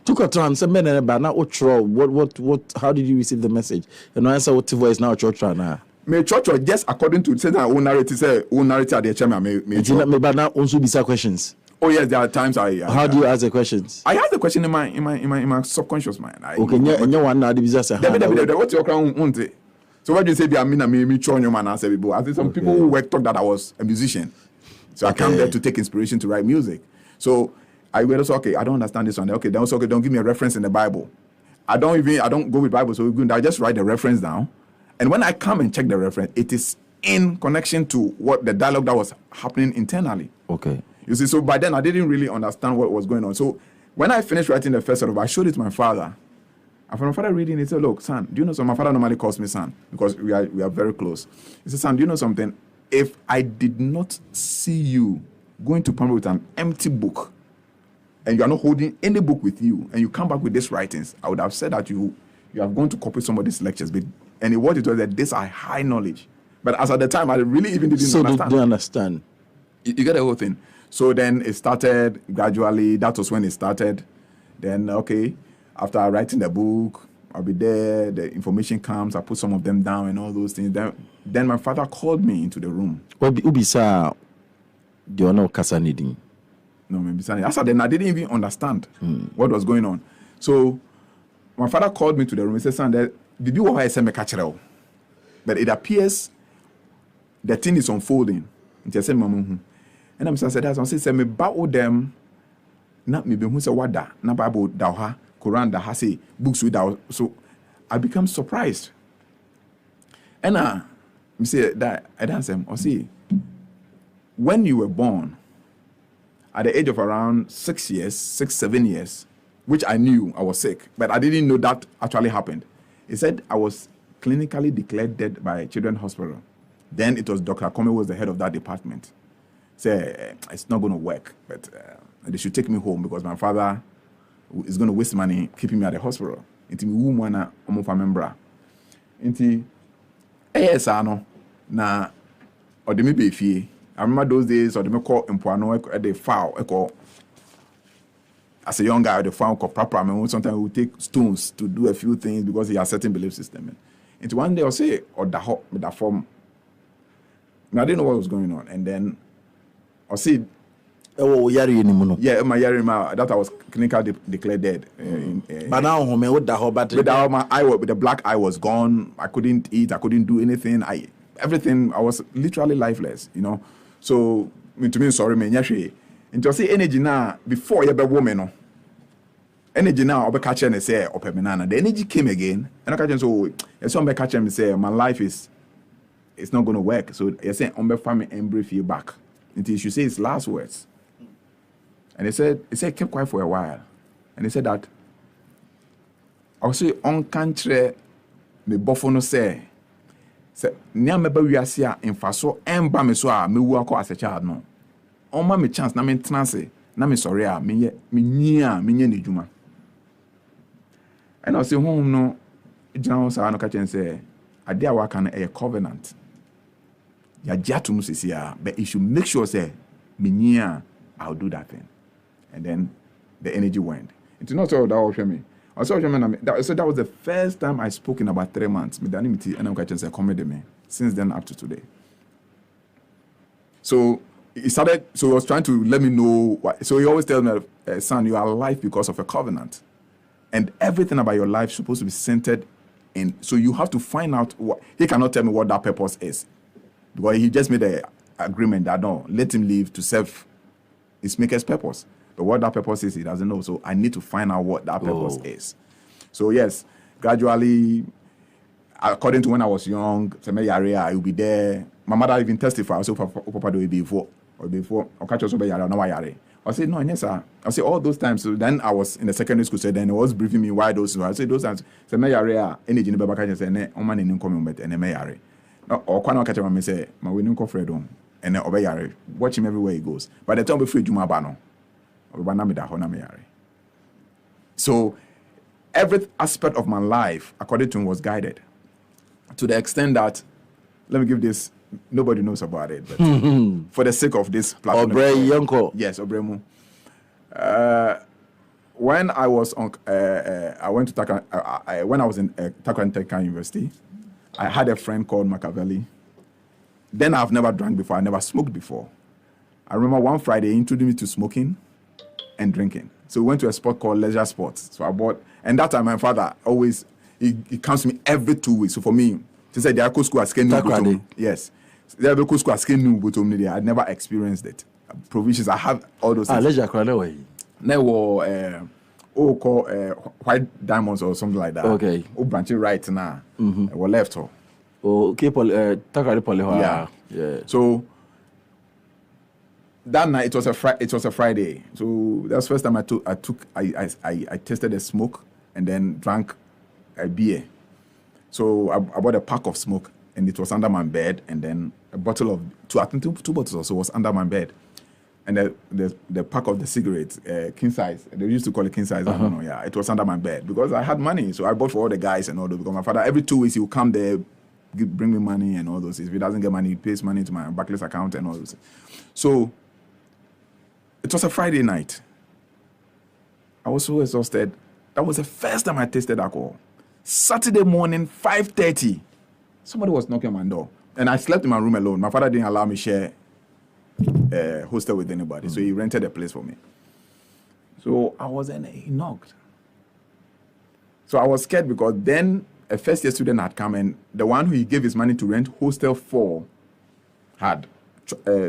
Took a time, some men but now what how did you receive the message? And answer what voice now church now. My church was just according to say own narrative at the chairman. But now also be questions. Oh yes, there are times how do you ask the questions? I ask the question in my subconscious mind. Okay, and you want now the business. What's your crown? So what do you say? I think some people who work thought that I was a musician. So I came there to take inspiration to write music. So I went, okay, I don't understand this one. Okay, then also okay, don't give me a reference in the Bible. I don't go with Bible, so I just write the reference down. And when I come and check the reference, it is in connection to what the dialogue that was happening internally. Okay. You see, so by then I didn't really understand what was going on. So when I finished writing the first sort of, I showed it to my father. And from my father reading it, he said, look, son, do you know something? My father normally calls me son because we are very close. He said, son, do you know something? If I did not see you going to Pamela with an empty book and you are not holding any book with you and you come back with these writings, I would have said that you have gone to copy somebody's lectures. And what it was that these are high knowledge. But as at the time, I really even didn't understand. So don't understand. You get the whole thing. So then it started gradually. That was when it started. Then, okay, after writing the book, I'll be there, the information comes, I put some of them down and all those things. Then my father called me into the room. Ubisa, do you know Kasa needing? No, maybe then I didn't even understand what was going on. So my father called me to the room. He said, "Son, did you want to say me catch it?" But it appears the thing is unfolding. And I said, "Mama," and I'm saying, "That's." I said, "Me bow them, not me be who say what da, na Bible da ha, Quran da ha say books with that." So I become surprised. And me say that I dance him. I see when you were born. At the age of around 7 years, which I knew I was sick, but I didn't know that actually happened. He said I was clinically declared dead by Children's Hospital. Then it was Dr. Akome was the head of that department. Say it's not going to work, but they should take me home because my father is going to waste money keeping me at the hospital. Inti mi woman omofa membra. Inti ano na odemi be fie. I remember those days, or the call Mpuano at the foul. As a young guy, the foul called proper. I mean, sometimes we would take stones to do a few things because he has certain belief system. And one day I'll say, or the hot with that form. I didn't know what was going on. And then I'll see. Oh, yeah, my yari that I was clinically declared dead. But now, with my eye, with the black eye was gone. I couldn't eat. I couldn't do anything. Everything. I was literally lifeless. So, to me, sorry, man, yashi. And to see energy now before you be woman, energy now, I'll be catching and say, "Open banana." The energy came again, and I catch so. And some be catching and say, "My life it's not going to work." So you say, "I'm be family and brief you back." Until you say his last words, and he said, kept quiet for a while, and he said that I was say on country, me buffalo say. Say, "Nyameba wiase a mfaso emba me so a mewu akọ as a child no. Oma me chance na me tenase na me sorry a me nyia ne dwuma." And I say home no gyina so no ka chen say ade a waka no a covenant. Ya jatum sisi a, but you should make sure say me nyia I'll do that thing. And then the energy went. It's not all that was me. So that was the first time I spoke in about 3 months. And I'm going to say, comedy me. Since then up to today. So he was trying to let me know. So he always tells me, "Son, you are alive because of a covenant. And everything about your life is supposed to be centered in. So you have to find out what." He cannot tell me what that purpose is. Because he just made an agreement that, no, let him live to serve his maker's purpose. But what that purpose is, he doesn't know. So I need to find out what that purpose is. So yes, gradually, according to when I was young, I will be there. My mother even testified. So Papa do before, I catch us over yare. No yare. I said no, yes sir. I said all those times. So then I was in the secondary school. So then he was briefing me why those. I said those times. Say me yare. Any jini baba catch say ne. Oman in coming but ene me yare. No, or kwa no catch me say my winning ko Fredo. Ene obe yare. Watch him everywhere he goes. By the time we free juma bano. So every aspect of my life, according to him, was guided to the extent that, let me give this, nobody knows about it, but for the sake of this platform. Yes, Obremu. When I was on, I went to when I was in Takwan University, I had a friend called Machiavelli. Then I've never drank before. I never smoked before. I remember one Friday he introduced me to smoking and drinking. So we went to a sport called Leisure Sports. So I bought, and that time my father always, he comes to me every 2 weeks. So for me, he said, "They school as yes. They are school as I had never experienced it. Provisions, I have all those things. Leisure way. Never call White Diamonds or something like that. Okay. Branch right now. Or left her. Okay, yeah. So that night it was a Friday. So that was the first time I tasted a smoke and then drank a beer. So I bought a pack of smoke and it was under my bed, and then a bottle of two bottles also was under my bed. And the pack of the cigarettes, king size, they used to call it king size, I don't know, yeah, it was under my bed because I had money. So I bought for all the guys and all those, because my father, every 2 weeks, he would come there, bring me money and all those. If he doesn't get money, he pays money to my Barclays account and all those. So it was a Friday night. I was so exhausted. That was the first time I tasted alcohol. Saturday morning, 5:30, somebody was knocking on my door. And I slept in my room alone. My father didn't allow me share hostel with anybody. So he rented a place for me. So I was in, he knocked. So I was scared because then a first year student had come, and the one who he gave his money to rent hostel for had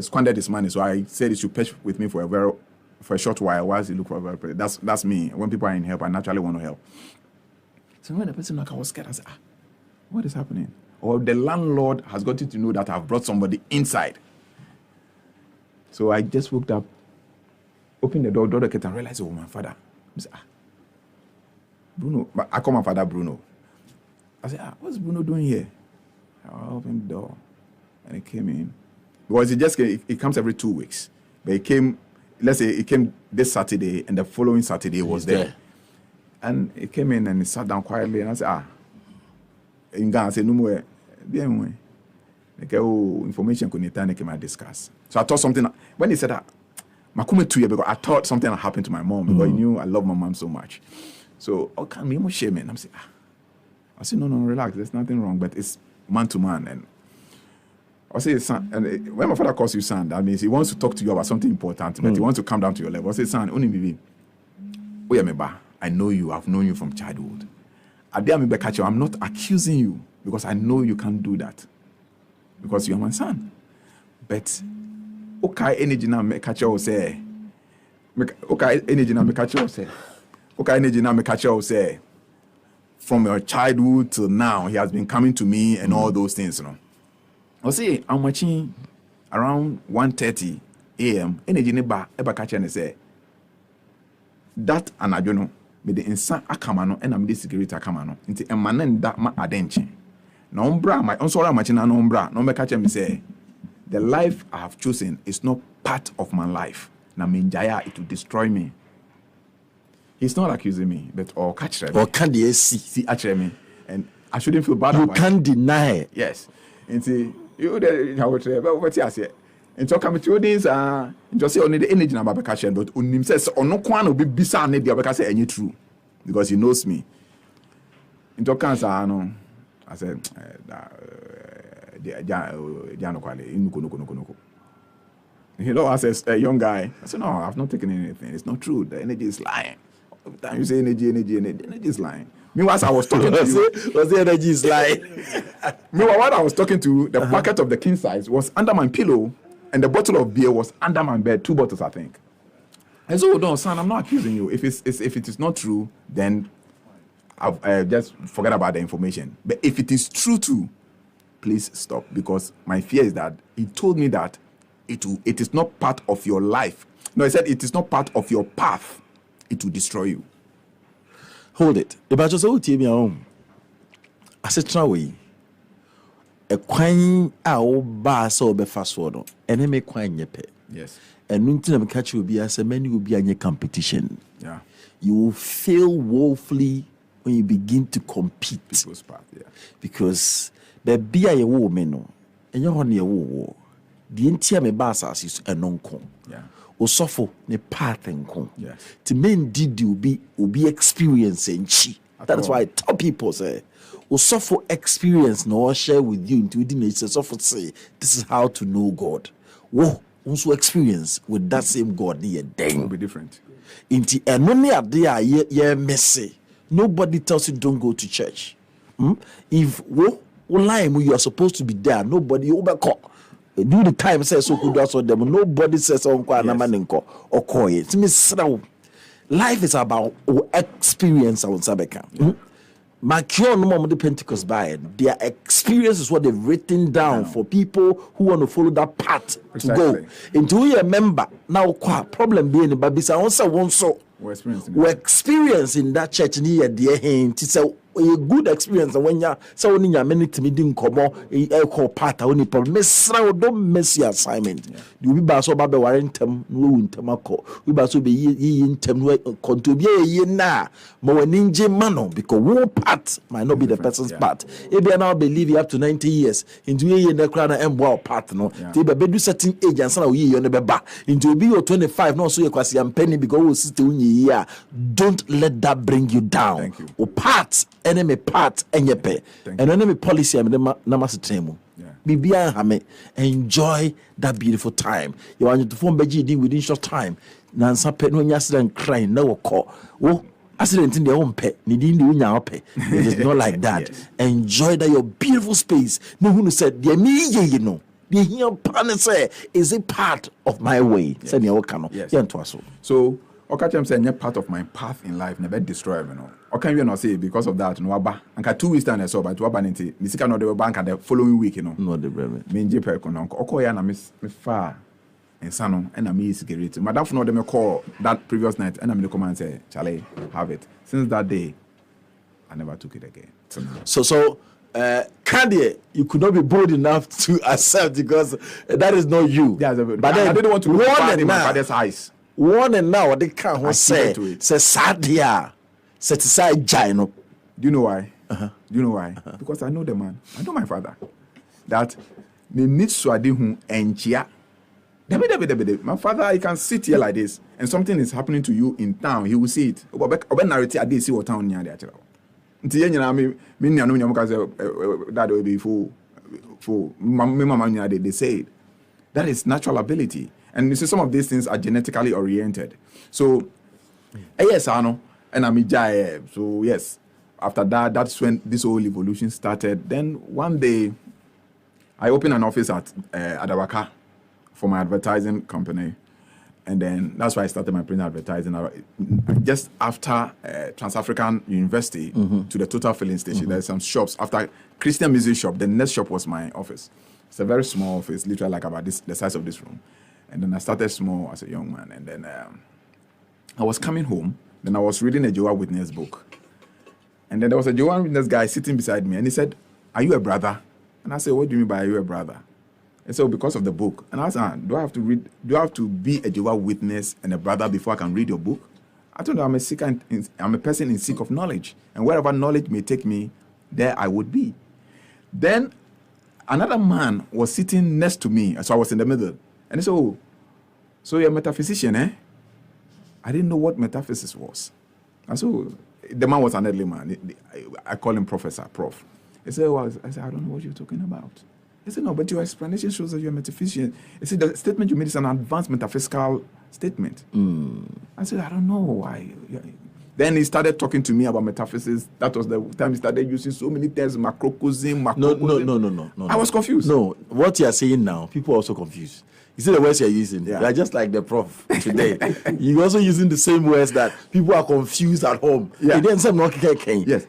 squandered his money. So I said he should patch with me for a short while he looked for a very place. That's me. When people are in help, I naturally want to help. So when the person knocked, I was scared. I said, what is happening? Or the landlord has gotten to know that I've brought somebody inside. So I just woke up, opened the door the curtain, and realized, oh, my father. I said, Bruno. I call my father Bruno. I said, what's Bruno doing here? I opened the door, and he came in. Because it comes every 2 weeks. But he came, let's say it came this Saturday, and the following Saturday he was there. And he came in and he sat down quietly, and I said, in Ghana, I said, no more. Like, information couldn't discuss. So I thought something, when he said that, because I thought something had happened to my mom, because I knew I love my mom so much. So, can me shame? And I'm saying, I said, no, relax, there's nothing wrong, but it's man to man. And I say, son, and when my father calls you son, that means he wants to talk to you about something important, but he wants to come down to your level. I say, son, only me. I know you, I've known you from childhood. I'm not accusing you because I know you can't do that because you are my son. But okay, energy now me catch you say. Okay, energy now me catch you say. Okay, energy now me catch you say. From your childhood till now, he has been coming to me and all those things, you know. I say I'm watching around 1:30 a.m. Energy neba eba catch and say that and I don't know. Me the insan akamano and I'm the security akamano. Inti emanen that ma adenche. Na umbra my onsola machina na umbra. No me catch me say the life I have chosen is not part of my life. Na minjaya it will destroy me. He's not accusing me, but or catch me. Or can they see actually me, and I shouldn't feel bad. You can't deny it. Yes. Inti you there how it what you say. And so come to things just say only the energy na babeka but unim says ono kwan obi bisa na dia babeka say any true because he knows me. Into cancer no I said dia no kwale inuko. You know, as a young guy, I said, no, I've not taken anything. It's not true. The energy is lying. Every time you say energy, the energy is lying. Meanwhile, I was talking to you. Was the energy is lying? Meanwhile, while I was talking to you, the packet of the king size was under my pillow, and the bottle of beer was under my bed. 2 bottles, I think. I said, oh, no, son, I'm not accusing you. If it is not true, then I've just forget about the information. But if it is true too, please stop. Because my fear is that he told me that it is not part of your life. No, he said it is not part of your path. It will destroy you. Hold it. If I just hold you home, I said, try a quine our bar so be fast forward, and then make quine yepe. Yes. And nothing catch you be as a man will be in your competition. Yeah. You will fail woefully when you begin to compete. People's path, yeah. Because the be a woman, and you're on your war. The entire me basas is a non-con. Yeah. O suffer ne path and con. Yes. To men did you be experiencing chi. That is why I tell people say, o suffer experience no share with you into the nature suffer say this is how to know God. Whoa, also experience with that same God near It will be different. Inti enoni ade a ye messy. Nobody tells you don't go to church. If you are supposed to be there, nobody overcall. Do the time says so good also them. Nobody says or call it. Life is about experience. I would say, Makion no more the Pentecost by their experience is what they've written down for people who want to follow that path to go. Into you remember now problem being in Babisa also one so we're experiencing that church near the end. a good experience when ya so when ya many timidin komo e call part only problem mesra don't mess your assignment you be ba so ba be warentem no wuntem akọ we ba so be yi ntem no kontobia ye na ma waninje mano because one part might not be the person's part e be now believe you up to 90 years into ye na kra na embo part no ti be do certain age and sana ye no be ba into be your 25 no so ye kwase am penny because we sit unyi here don't let that bring you down. Thank you. O part enemy part enyepe and enemy policy am na masetemu bibia ha me enjoy that beautiful time you want to form beji din within short time na nsa pe no nya accident crying na wo accident in the home pe ni din di unya ope it is not like that. Yes. Enjoy that your beautiful space no who said the me ye no the here plan say is a part of my way say me work no ye nto aso so Okachem say any part of my path in life never destroy me no. Okay, you know say because of that no aba. Anka 2 weeks time I saw but aba nti. Me sika no the bank the following week you know. No the brother. Me nje pe ko no. Okoya na me fa ensa no na me secret. Madam for no dem call that previous night and me come and say, "Charlie, have it." Since that day I never took it again. So Kanye, you could not be bold enough to accept because that is not you. Yeah, but then I didn't want to look bad in my now, father's eyes. One and now they can't say Sadia said Gino. Do you know why? Do you know why? Because I know the man. I know my father. That me need swadi hu enchia. My father, he can sit here like this, and something is happening to you in town. He will see it. Obe narrate ade see what town near there. Nti ye nyina me nya no nyam ka say that will be for me mama nya they say it. That is natural ability. And you see, some of these things are genetically oriented. So, yes, I know. And I'm so, yes, after that, that's when this whole evolution started. Then one day, I opened an office at Adawaka for my advertising company. And then that's why I started my print advertising. Just after Trans-African University to the Total Filling Station, there's some shops. After Christian Music Shop, the next shop was my office. It's a very small office, literally like about the size of this room. And then I started small as a young man. And then I was coming home. Then I was reading a Jehovah's Witness book. And then there was a Jehovah's Witness guy sitting beside me. And he said, "Are you a brother?" And I said, "What do you mean by are you a brother?" And so because of the book. And I said, do I have to be a Jehovah's Witness and a brother before I can read your book? I told him I'm a person in seek of knowledge. And wherever knowledge may take me, there I would be. Then another man was sitting next to me. So I was in the middle. And he said, "Oh, so you're a metaphysician, eh?" I didn't know what metaphysics was. And so the man was an elderly man. I call him Professor, Prof. He said, "Well," I said, "I don't know what you're talking about." He said, "No, but your explanation shows that you're a metaphysician." He said, "The statement you made is an advanced metaphysical statement." I said, "I don't know why." Then he started talking to me about metaphysics. That was the time he started using so many terms, macrocosm. No. I was confused. No, what you are saying now, people are also confused. You see the words you're using. Yeah. You are just like the prof today. You're also using the same words that people are confused at home. Yeah. Yes.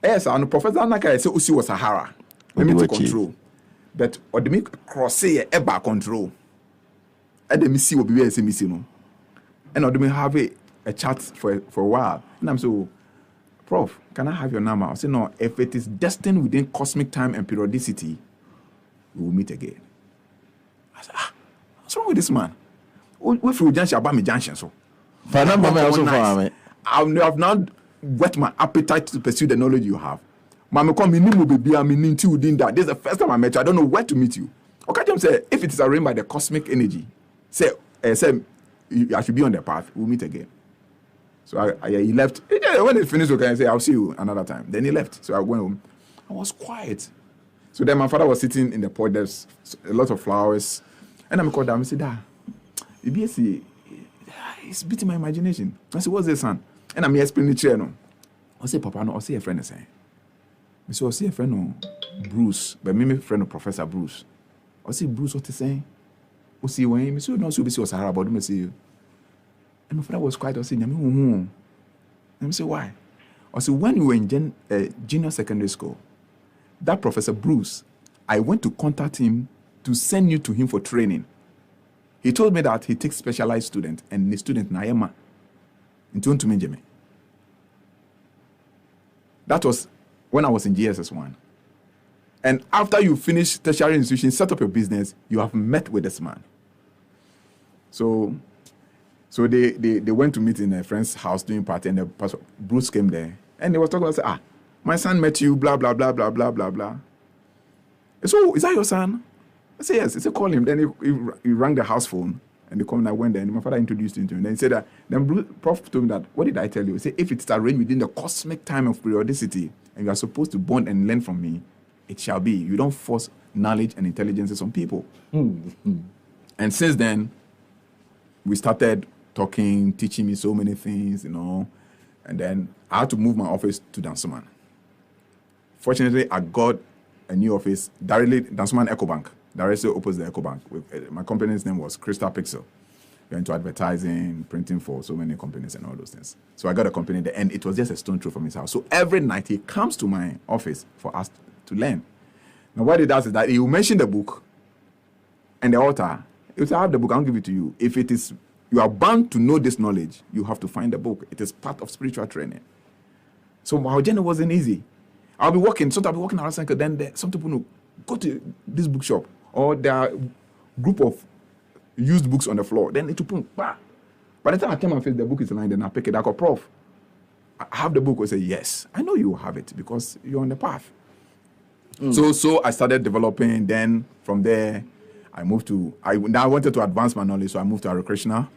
Yes, and Professor Anaka said Usi was Sahara. Let me to control. But or the make cross eba control. And the see what be say missing no. And or the me have a chat for a while. And I'm so, "Prof, can I have your number?" I said, "No, if it is destined within cosmic time and periodicity, we will meet again." I said, "What's wrong with this man? We through junction about me junction so." I have now whet my appetite to pursue the knowledge you have. Mama come in baby, I'm in within that. This is the first time I met you. I don't know where to meet you. Okay, Jim say if it is arranged by the cosmic energy, say I should be on the path. We'll meet again. So he left. When he finished, okay, I say I'll see you another time. Then he left. So I went home. I was quiet. So then my father was sitting in the porch. There's a lot of flowers, and I called down and said, it's beating my imagination. I said, "What's this, son?" And I'm explaining the chair. No, I say, "Papa, no, I see a friend saying." I say, "I see a friend, no, Bruce, but me friend of Professor Bruce." I say, "Bruce, what is saying?" I see when I say, "No, so be see Sahara, but me see you." And my father was quiet. I said, And I say, "Why?" I said, "When you were in junior secondary school, that Professor Bruce, I went to contact him to send you to him for training. He told me that he takes specialized students, and the student Naima into Menjame. That was when I was in GSS1. And after you finish tertiary institution, set up your business, you have met with this man. So they went to meet in a friend's house doing party, and the pastor Bruce came there, and they were talking about, my son met you, blah blah blah blah blah blah blah. So is that your son? I said yes. He said call him. Then he rang the house phone, and they come and I went there, and my father introduced him to him. Then he said that. Then Prof told me that. What did I tell you? He said if it's arranged within the cosmic time of periodicity, and you are supposed to bond and learn from me, it shall be. You don't force knowledge and intelligences on people. And since then, we started talking, teaching me so many things, and then I had to move my office to Dansoman. Fortunately, I got a new office directly, Dansoman EcoBank, directly opposite the EcoBank. My company's name was Crystal Pixel. We went into advertising, printing for so many companies and all those things. So I got a company there, and it was just a stone throw from his house. So every night he comes to my office for us to learn. Now what he does is that he will mention the book and the author. He will say, I have the book, I'll give it to you. If it is, you are bound to know this knowledge, you have to find the book. It is part of spiritual training. So my journey wasn't easy. I'll be walking, sometimes I'll be walking around Sanka, then some people know, go to this bookshop, or there are a group of used books on the floor. Then it will boom, bah. By the time I came and face the book is lying, then I pick it. I go, Prof, I have the book. I say, yes, I know you have it because you're on the path. So I started developing. Then from there, I moved to, I wanted to advance my knowledge, so I moved to Hare Krishna.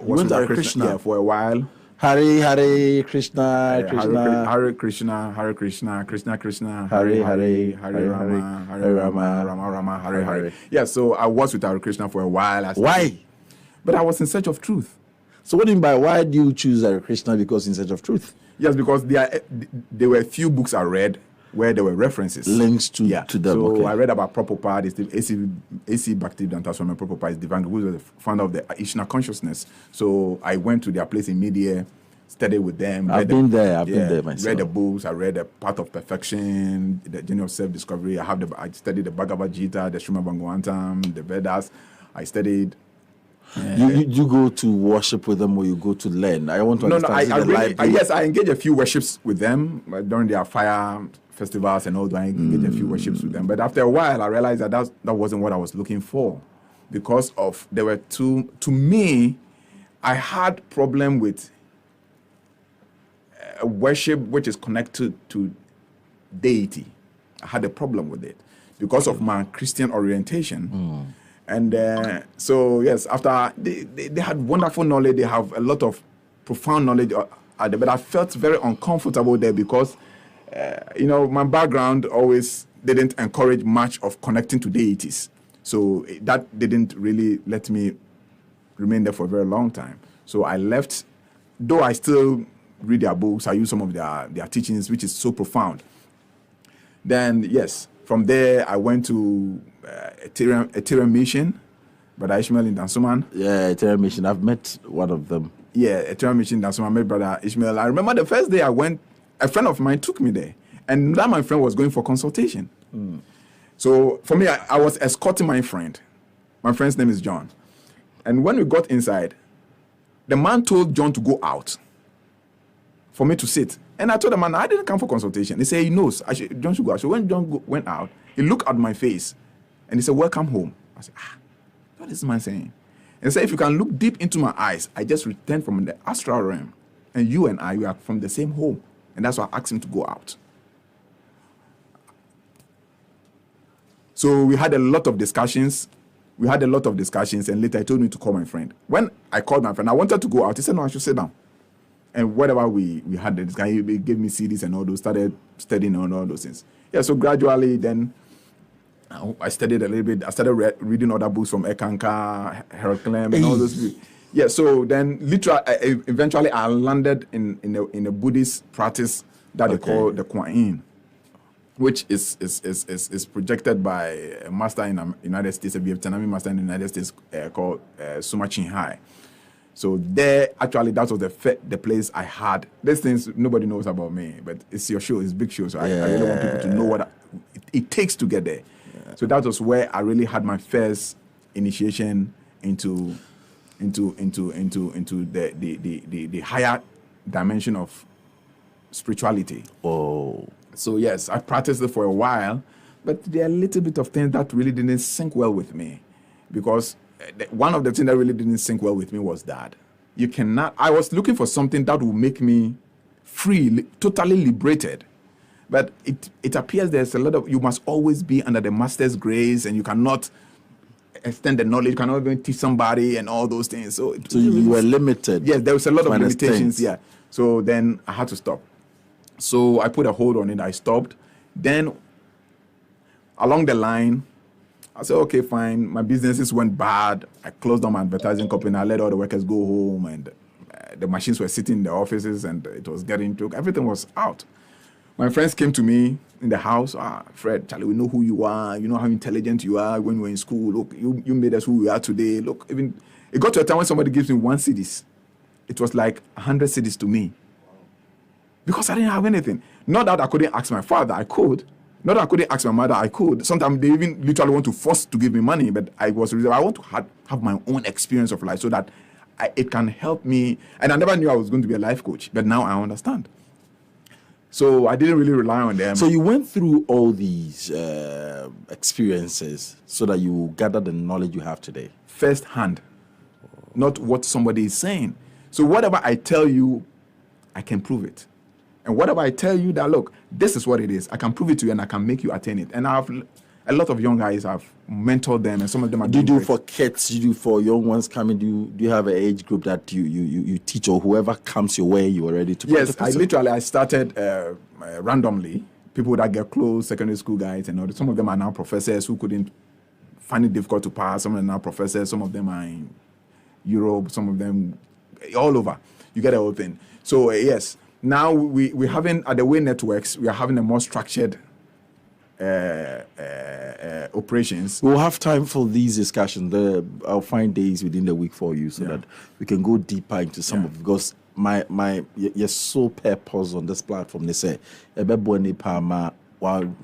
Went to Hare Krishna? Yeah, for a while. Hare Krishna, Krishna. Hare Krishna, Hare Krishna, Krishna Krishna, Hare Rama, Rama Rama, Hare. Yeah, so I was with Hare Krishna for a while. Why? But I was in search of truth. So what do you mean by why do you choose Hare Krishna? Because in search of truth? Yes, because there were a few books I read where there were references. Links to them. So okay. I read about Prabhupada, A.C. Bhaktivedanta Swami Prabhupada is divine, who was the founder of the Ishna consciousness. So I went to their place in Media, studied with them. I've been there myself. Read the books. I read The Path of Perfection, The Journey of Self-Discovery. I studied the Bhagavad Gita, the Srimad Bhagavatam, the Vedas. I studied. You go to worship with them or you go to learn? I want to understand. Yes, I engage a few worships with them during their fire festivals and all that. I engage a few worships with them. But after a while, I realized that wasn't what I was looking for, because there were to me, I had problem with worship which is connected to deity. I had a problem with it because of my Christian orientation. And so, yes, after they had wonderful knowledge, they have a lot of profound knowledge, but I felt very uncomfortable there because, my background always didn't encourage much of connecting to deities. So that didn't really let me remain there for a very long time. So I left, though I still read their books, I use some of their teachings, which is so profound. Then, yes, from there I went to Ethereum Mission, Brother Ishmael in Dansoman. Yeah, Ethereum Mission. I've met one of them. Yeah, Ethereum Mission in Dansoman. I met Brother Ishmael. I remember the first day I went, a friend of mine took me there, and that my friend was going for consultation. So for me, I was escorting my friend. My friend's name is John. And when we got inside, the man told John to go out for me to sit. And I told the man, I didn't come for consultation. He said he knows John should go out. So when John went out, he looked at my face and he said, welcome home. I said, what is this man saying? And he said, if you can look deep into my eyes, I just returned from the astral realm. And you and I, we are from the same home. And that's why I asked him to go out. So we had a lot of discussions. And later he told me to call my friend. When I called my friend, I wanted to go out. He said, no, I should sit down. And whatever we had, this guy, he gave me CDs and all those, started studying on all those things. Yeah, so gradually then I studied a little bit. I started reading other books from Ekankar, Harold Clem, and all those books. Yeah, so then literally, eventually I landed in a Buddhist practice that they call the Kuan Yin, which is projected by a master in the United States, a Vietnamese master in the United States called Suma Chin Hai. So there, actually, that was the place I had. These things nobody knows about me, but it's your show, it's big show, so I really want people to know what it takes to get there. Yeah. So that was where I really had my first initiation into the higher dimension of spirituality. Oh. So yes, I practiced it for a while, but there are a little bit of things that really didn't sync well with me, because one of the things that really didn't sync well with me was that you cannot. I was looking for something that would make me free, totally liberated, but it appears there's a lot of, you must always be under the master's grace, and you cannot extend the knowledge, you cannot even teach somebody and all those things. So you were limited. Yes, there was a lot of limitations. extent. Yeah. So then I had to stop. So I put a hold on it. I stopped. Then along the line, I said, okay, fine. My businesses went bad. I closed down my advertising company. I let all the workers go home, and the machines were sitting in the offices, and it was getting to, everything was out. My friends came to me in the house. Fred, Charlie, we know who you are. You know how intelligent you are when we were in school. Look, you made us who we are today. Look, even it got to a time when somebody gives me 1 cedis. It was like 100 cedis to me. Because I didn't have anything. Not that I couldn't ask my father, I could. Not that I couldn't ask my mother, I could. Sometimes they even literally want to force to give me money, but I want to have my own experience of life so that it can help me. And I never knew I was going to be a life coach, but now I understand. So I didn't really rely on them. So you went through all these experiences so that you gather the knowledge you have today? First hand, not what somebody is saying. So whatever I tell you, I can prove it. And whatever I tell you that, look, this is what it is, I can prove it to you and I can make you attain it. And I have a lot of young guys, I've mentored them, and some of them are doing Do you do great. for kids? Do you do for young ones coming? Do you have an age group that you teach, or whoever comes your way, you are ready to? Yes, I started randomly. People that get close, secondary school guys, and all. Some of them are now professors who couldn't find it difficult to pass. Some of them are now professors. Some of them are in Europe. Some of them all over. You get the whole thing. So yes. Now we're having, at the Way Networks, we are having a more structured operations. We'll have time for these discussions. I'll find days within the week for you so that we can go deeper into some of, because your sole purpose on this platform, they say,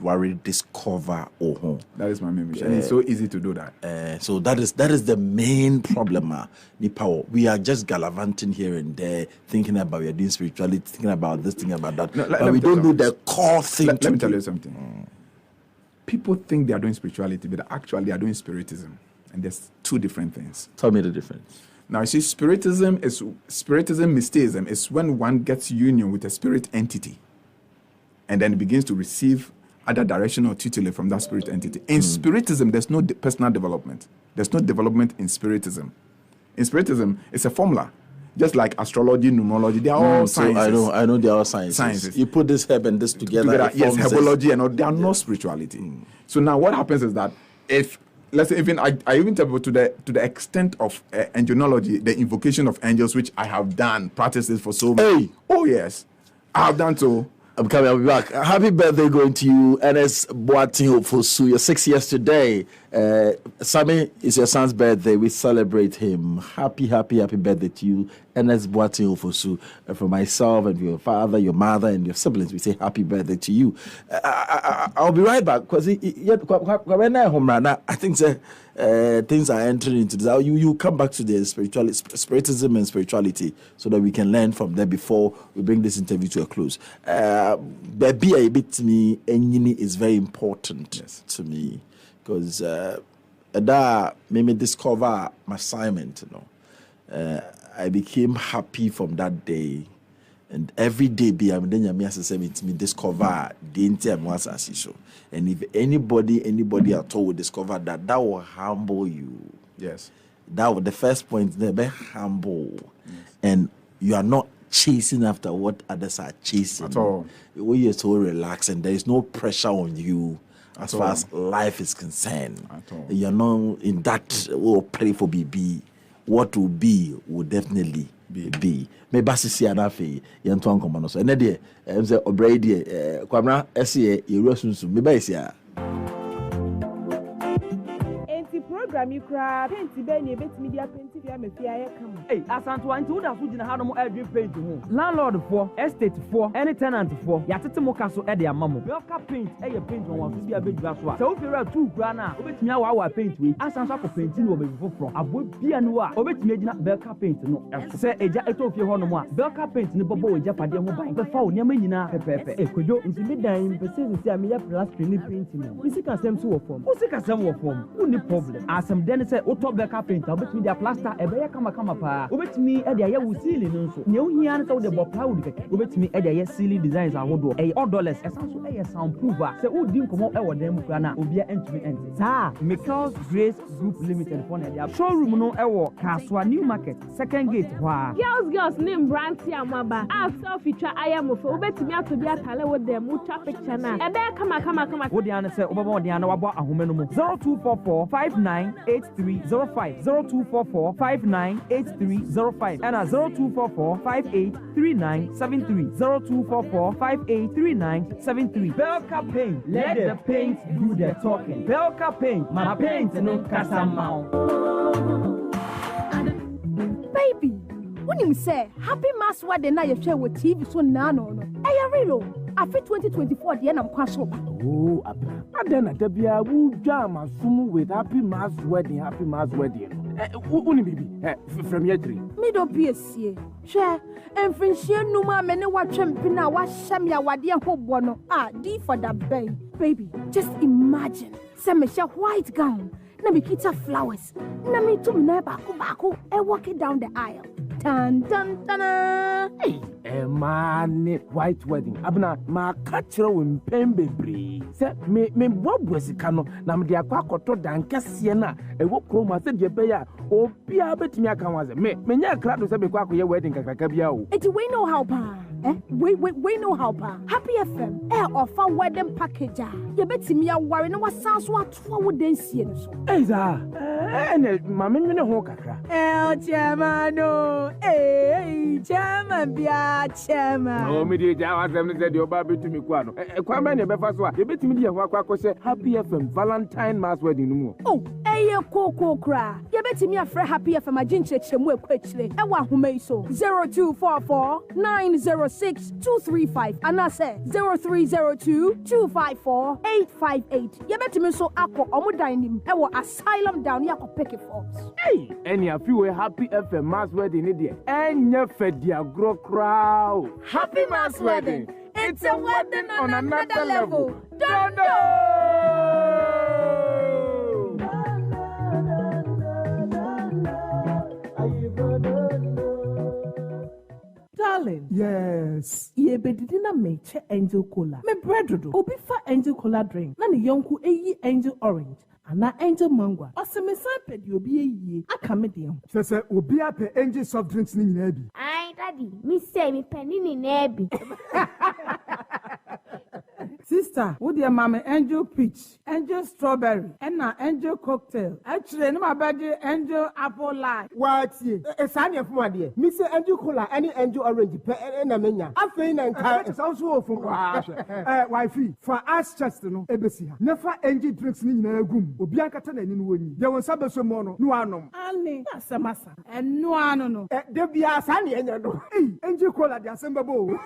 worry discover home. That is my main mission. And it's so easy to do that. So that is the main problem. We are just gallivanting here and there, thinking about we are doing spirituality, thinking about this, thinking about that, but we don't know the core thing. Let me tell you something. People think they are doing spirituality, but actually they are doing spiritism, and there's two different things. Tell me the difference. Now, you see, mysticism is when one gets union with a spirit entity, and then begins to receive other direction or tutelage from that spirit entity. In spiritism, there's no personal development. There's no development in spiritism. In spiritism, it's a formula. Just like astrology, numerology, they are all sciences. So I know they are all sciences. You put this herb and this together. Yes, herbology and all, they are not spirituality. So now what happens is that if, let's say, even I even tell people to the extent of angelology, the invocation of angels, which I have done, practices for so many. Oh yes, I have done so. I'm coming. I'll be back. Happy birthday going to you, Ernest Boateng Ofosu. You're 6 years today. Sammy, it's your son's birthday. We celebrate him. Happy birthday to you, Ernest Boateng Ofosu. From myself and your father, your mother, and your siblings, we say happy birthday to you. I'll be right back, because I think things are entering into this. You come back to the spiritism and spirituality so that we can learn from there before we bring this interview to a close. Baby, a bit to me, Enyini is very important to me, because that made me discover my assignment. I became happy from that day, and every day be I'm then me discover the entire show. And if anybody at all will discover that will humble you. Yes. That was the first point. They be humble, and you are not chasing after what others are chasing at all. You're so relaxed, and there is no pressure on you as far as life is concerned. At all. You're not in that. Pray for BB. What will be will definitely be. Me basisi anafe yentu ankomo no so. Ene de em say obrey de kwamra ese ye sunsun me ba isi a. Sister Mikra, paint Benny, bet me their paint if you am a fear come. Hey, Asanto, and to that food in a hand of every paint home. Landlord for, estate for, any tenant for, Yatimo Castle at their mamma. Belka paint, a paint on one to be a big grass. So if you are 2 grana, obet me our paint with Asanso painting will be from. I would be a new obet me Belka paint. No, say a jacket of your honor. Belka paint in the bubble with Japadia mobile. The phone, Yamina, Pepe, Equado, in the midday, but since I may have plastering painting. We see some sort of form. Who see some form? Only problem. As some Dennis said, Otto Belka paint, I'll bet me their plaster, a bear come pa. Obet me at the Yawu ceiling. You hear the Bob Obet me at the ceiling designs are wood, a $1, a soundprover. So, who didn't come out our Democrana, Obia entry entry. Sir, Michael's Grace Group Limited for their showroom no ewo Kaswa New Market, second gate. Wow. Girls name Branty Amaba. I saw feature I am of Obet me to be a tale with them, mucha picture now. And there come. What the answer over the Anawaba Ahumeno 0244 598305 0244 598305 and 0244 583973 0244 583973. Belka Paint, let the paint do the talking. Belka Paint, my paint no Casamount. Baby, when you say happy mass wedding now you share with TV so nano. Hey, real. After 2024, the end I'm quite sober. Oh, and then at the Bia, who jam and sumu with happy mass wedding. Only baby, from your dream. Me don't be a see. Share and friendship no man, many what champion now, what shamia, what dear hope bono. D for the baby. Just imagine some white gown, Namikita flowers, Nami to Baku, and walking down the aisle. Dun dun dun. Hey, man, white wedding. Abna, ma catcher win pen baby. Say, me Bob was a cano, Nam de Aquacoto dan Cassiana, a walk home, I said, ye bear, or be a bit me. Many a crowd was a big your wedding, Cacabia. And we know how, pa. We know how, pa. Happy FM, air offer wedding package. You bet me a worry, no one sounds what would then see. Hey, and Mamma, you know, Hokaka. El Chamano. Hey, chairman, bia chairman. Oh, me dear, I said your baby to me, Quano. A quaman, a befaswa. You bet me, Wako say Happy FM Valentine Mass wedding. Oh, a cocoa cry. You bet me a friend Happy FM, a ginger chimwe quickly. I want who may so 0244 906 235. And I say 0302 254 858. You bet me so aqua or dining. I want asylum down here pick it for us. Hey, any a few Happy FM Mass wedding. And your fedia grow crowd. Happy mass wedding. It's a wedding on another level. Don't Darling. Yes. Ye be didn't make angel cola. Me bread do. Obi fa angel cola drink. Na ni yonku angel orange. Ana angel mango. Oseme sampe di obi ye. Aka me dem. Say obi ape angel soft drinks ni nyina bi. Ai daddy, me say me penny ni na bi. Sister, wo dear mama angel peach, angel strawberry, and na angel cocktail. Actually, no my body angel apple lime. What ye? Sanya from what ye? Me say angel cola, any angel orange, na menya. Afei na nka. It's also from wifey. For us just no ebesi ha. Never angel drinks ni nyina agum. Obi ankata na ni no woni. Ye won sabe so mo no anom. Ani, asamasa. Enu anu no. De bia sanya enya no. Angel cola de asembabo.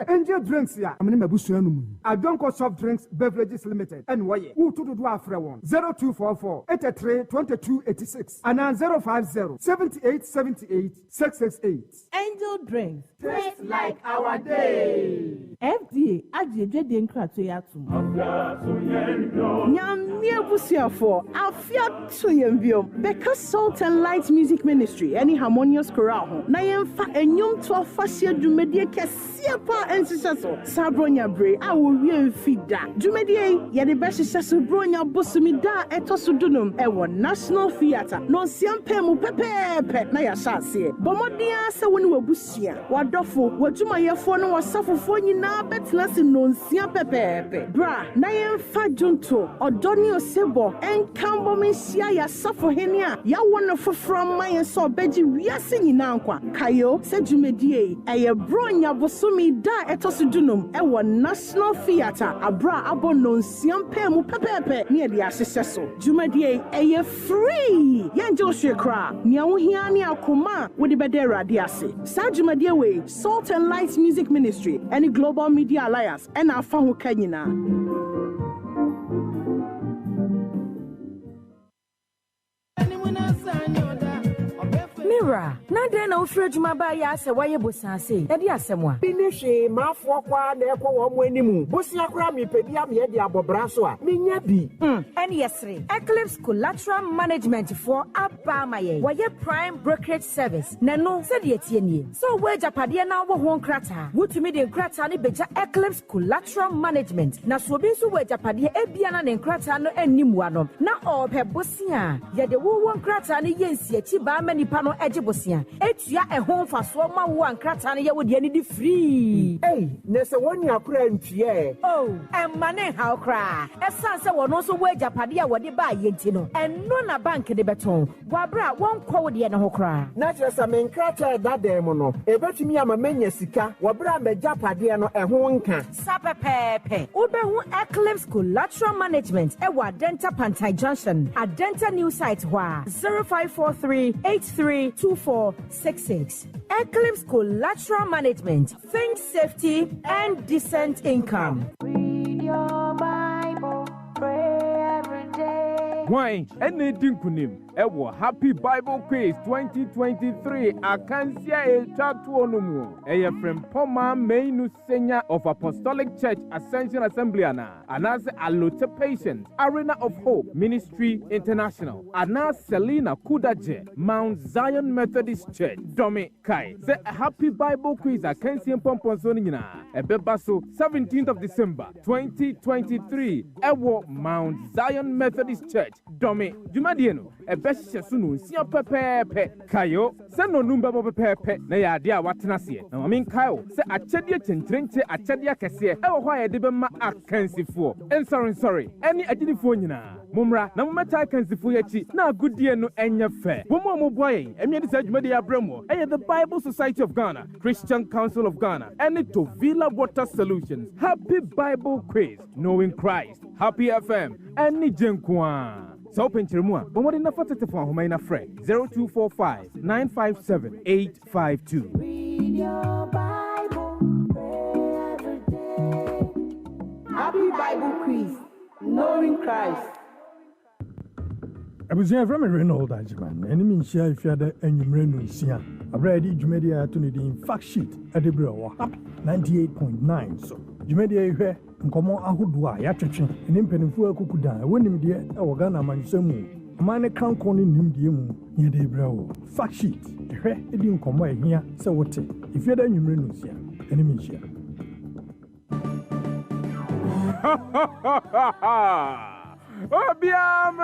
Angel drinks ya. I don't call soft drinks beverages limited. And why? Who to do our friend 0244 83 22 86 and 050 78 78 668. Angel drinks. Taste like our day. FDA ajeje de nkra to ya tum. Nyam nebusia for afia to yembio because Salt and Light Music Ministry any harmonious chorale na yemfa enyum to afasia dwumedie kese pa ensisaso sabronya bre a wo wie fida dwumedie ye de be hyehyɛ bronya bosumi da etoso dunum e wo National Theatre no siampe mu pepepe na ya hyase bomodia se woni wabusia wadofo wadwumayefo no wasafofo nyina betena se no nsia pepepe bra na yemfa junto odoni osebo enkambo mensia ya safo hene a ya wono foforo man so beji wiase nyina nkwa kayo se dwumedie eye bronya bosumi da etoso dunum e wo National Theatre abra abo nonsiam pe mu pepepe ne de ahyehyɛ so dwumadie ɛyɛ free yɛnje ohwe kra nea wo hia ne akoma wo de bɛda Awurade ase saa dwumadie we Salt and Light Music Ministry and Global Media Alliance and afa ho ka nyina. Mira, na den na ofre adwuma ba ya ase waye bosanse. E di asɛm a. Bi ne hwe maafo kwa na ekɔ wɔ mo animu. Bosia kora me pedi am ye de abobra so a. Menya bi. Ɛne yɛsere. Eclipse Collateral Management for Abamaye. Waye Prime Brokerage Service. Na no sɛ de etie nie. So we japade na wo ho nkrata. Wotumi de nkrata ne beja Eclipse Collateral Management. Na so obi nso we japade ebia na ne nkrata no animu ano. Na ɔpɛ bosia. Ye de wo nkrata ne yensi achi ba ma nipa no eji bosia. Etua ehon faso ma wo ankrata ne ye wo de ani di free. Hey, na se woni akora ntie. Oh, emane ha okra. Esan se wono so wo japade a wo de ba yenti no. Eno na bank de beton. Wabra won kɔ wo de ne ho kra. Na kyerɛ sɛ me nkrata da dem no. Ebetumi ama menya sika. Wabra me japade no ɛho nka. Sapepepe. Obehu Eclipse Collateral Management e wa Denta Pantai Junction. Adenta new site wa 0543832466. Eclipse Collateral Management. Think safety and decent income. Read your Bible, pray every day. Why? Any dinkunim? Ewo Happy Bible Quiz 2023 Akansia Echatuonumu. Eye from Poma Mainu Senior of Apostolic Church Ascension Assembly Ana. Anase Alote Patient Arena of Hope Ministry International. Ana Selina Kudaje Mount Zion Methodist Church. Domi Kai. The Happy Bible Quiz Akansia Pomponsonina. Ebebaso 17th of December 2023. Ewo Mount Zion Methodist Church. Domi Jumadieno. Ebeshe sunu sia pepepe kayo se no numba pepepe na ya ade a watena se na mamin kayo se achedie chentrente achedie kese e wo hwa ye de bema akansifo sorry any agidifo nyina mumra na mumeta akansifo yachi na agudie no enye fe wo mo boye emi de sa dwumade ya bramo the Bible Society of Ghana, Christian Council of Ghana and Tovila Water Solutions. Happy Bible Quiz, knowing Christ. Happy FM and Nijenkwa. So open Chirmua, but what in the photo for Humaina Fred 0245 957 852. Read your Bible, pray every day. Happy Bible Quiz, knowing Christ. I was here from a Reynolds Ajman, and mean share if you had any Reno Sia. I've read Jumedia to the fact sheet at the Brewer up 98.9. So Jumedia here, and come on Ahudua, Yatchin, and Impenifua Kukuda, when him dear, our Ghana Mansamu. A minor crown calling him Diemu near the Brewer. Fact sheet, here, it didn't come away here, so what if you had any Reno Sia, and mean share. Oh, Biam!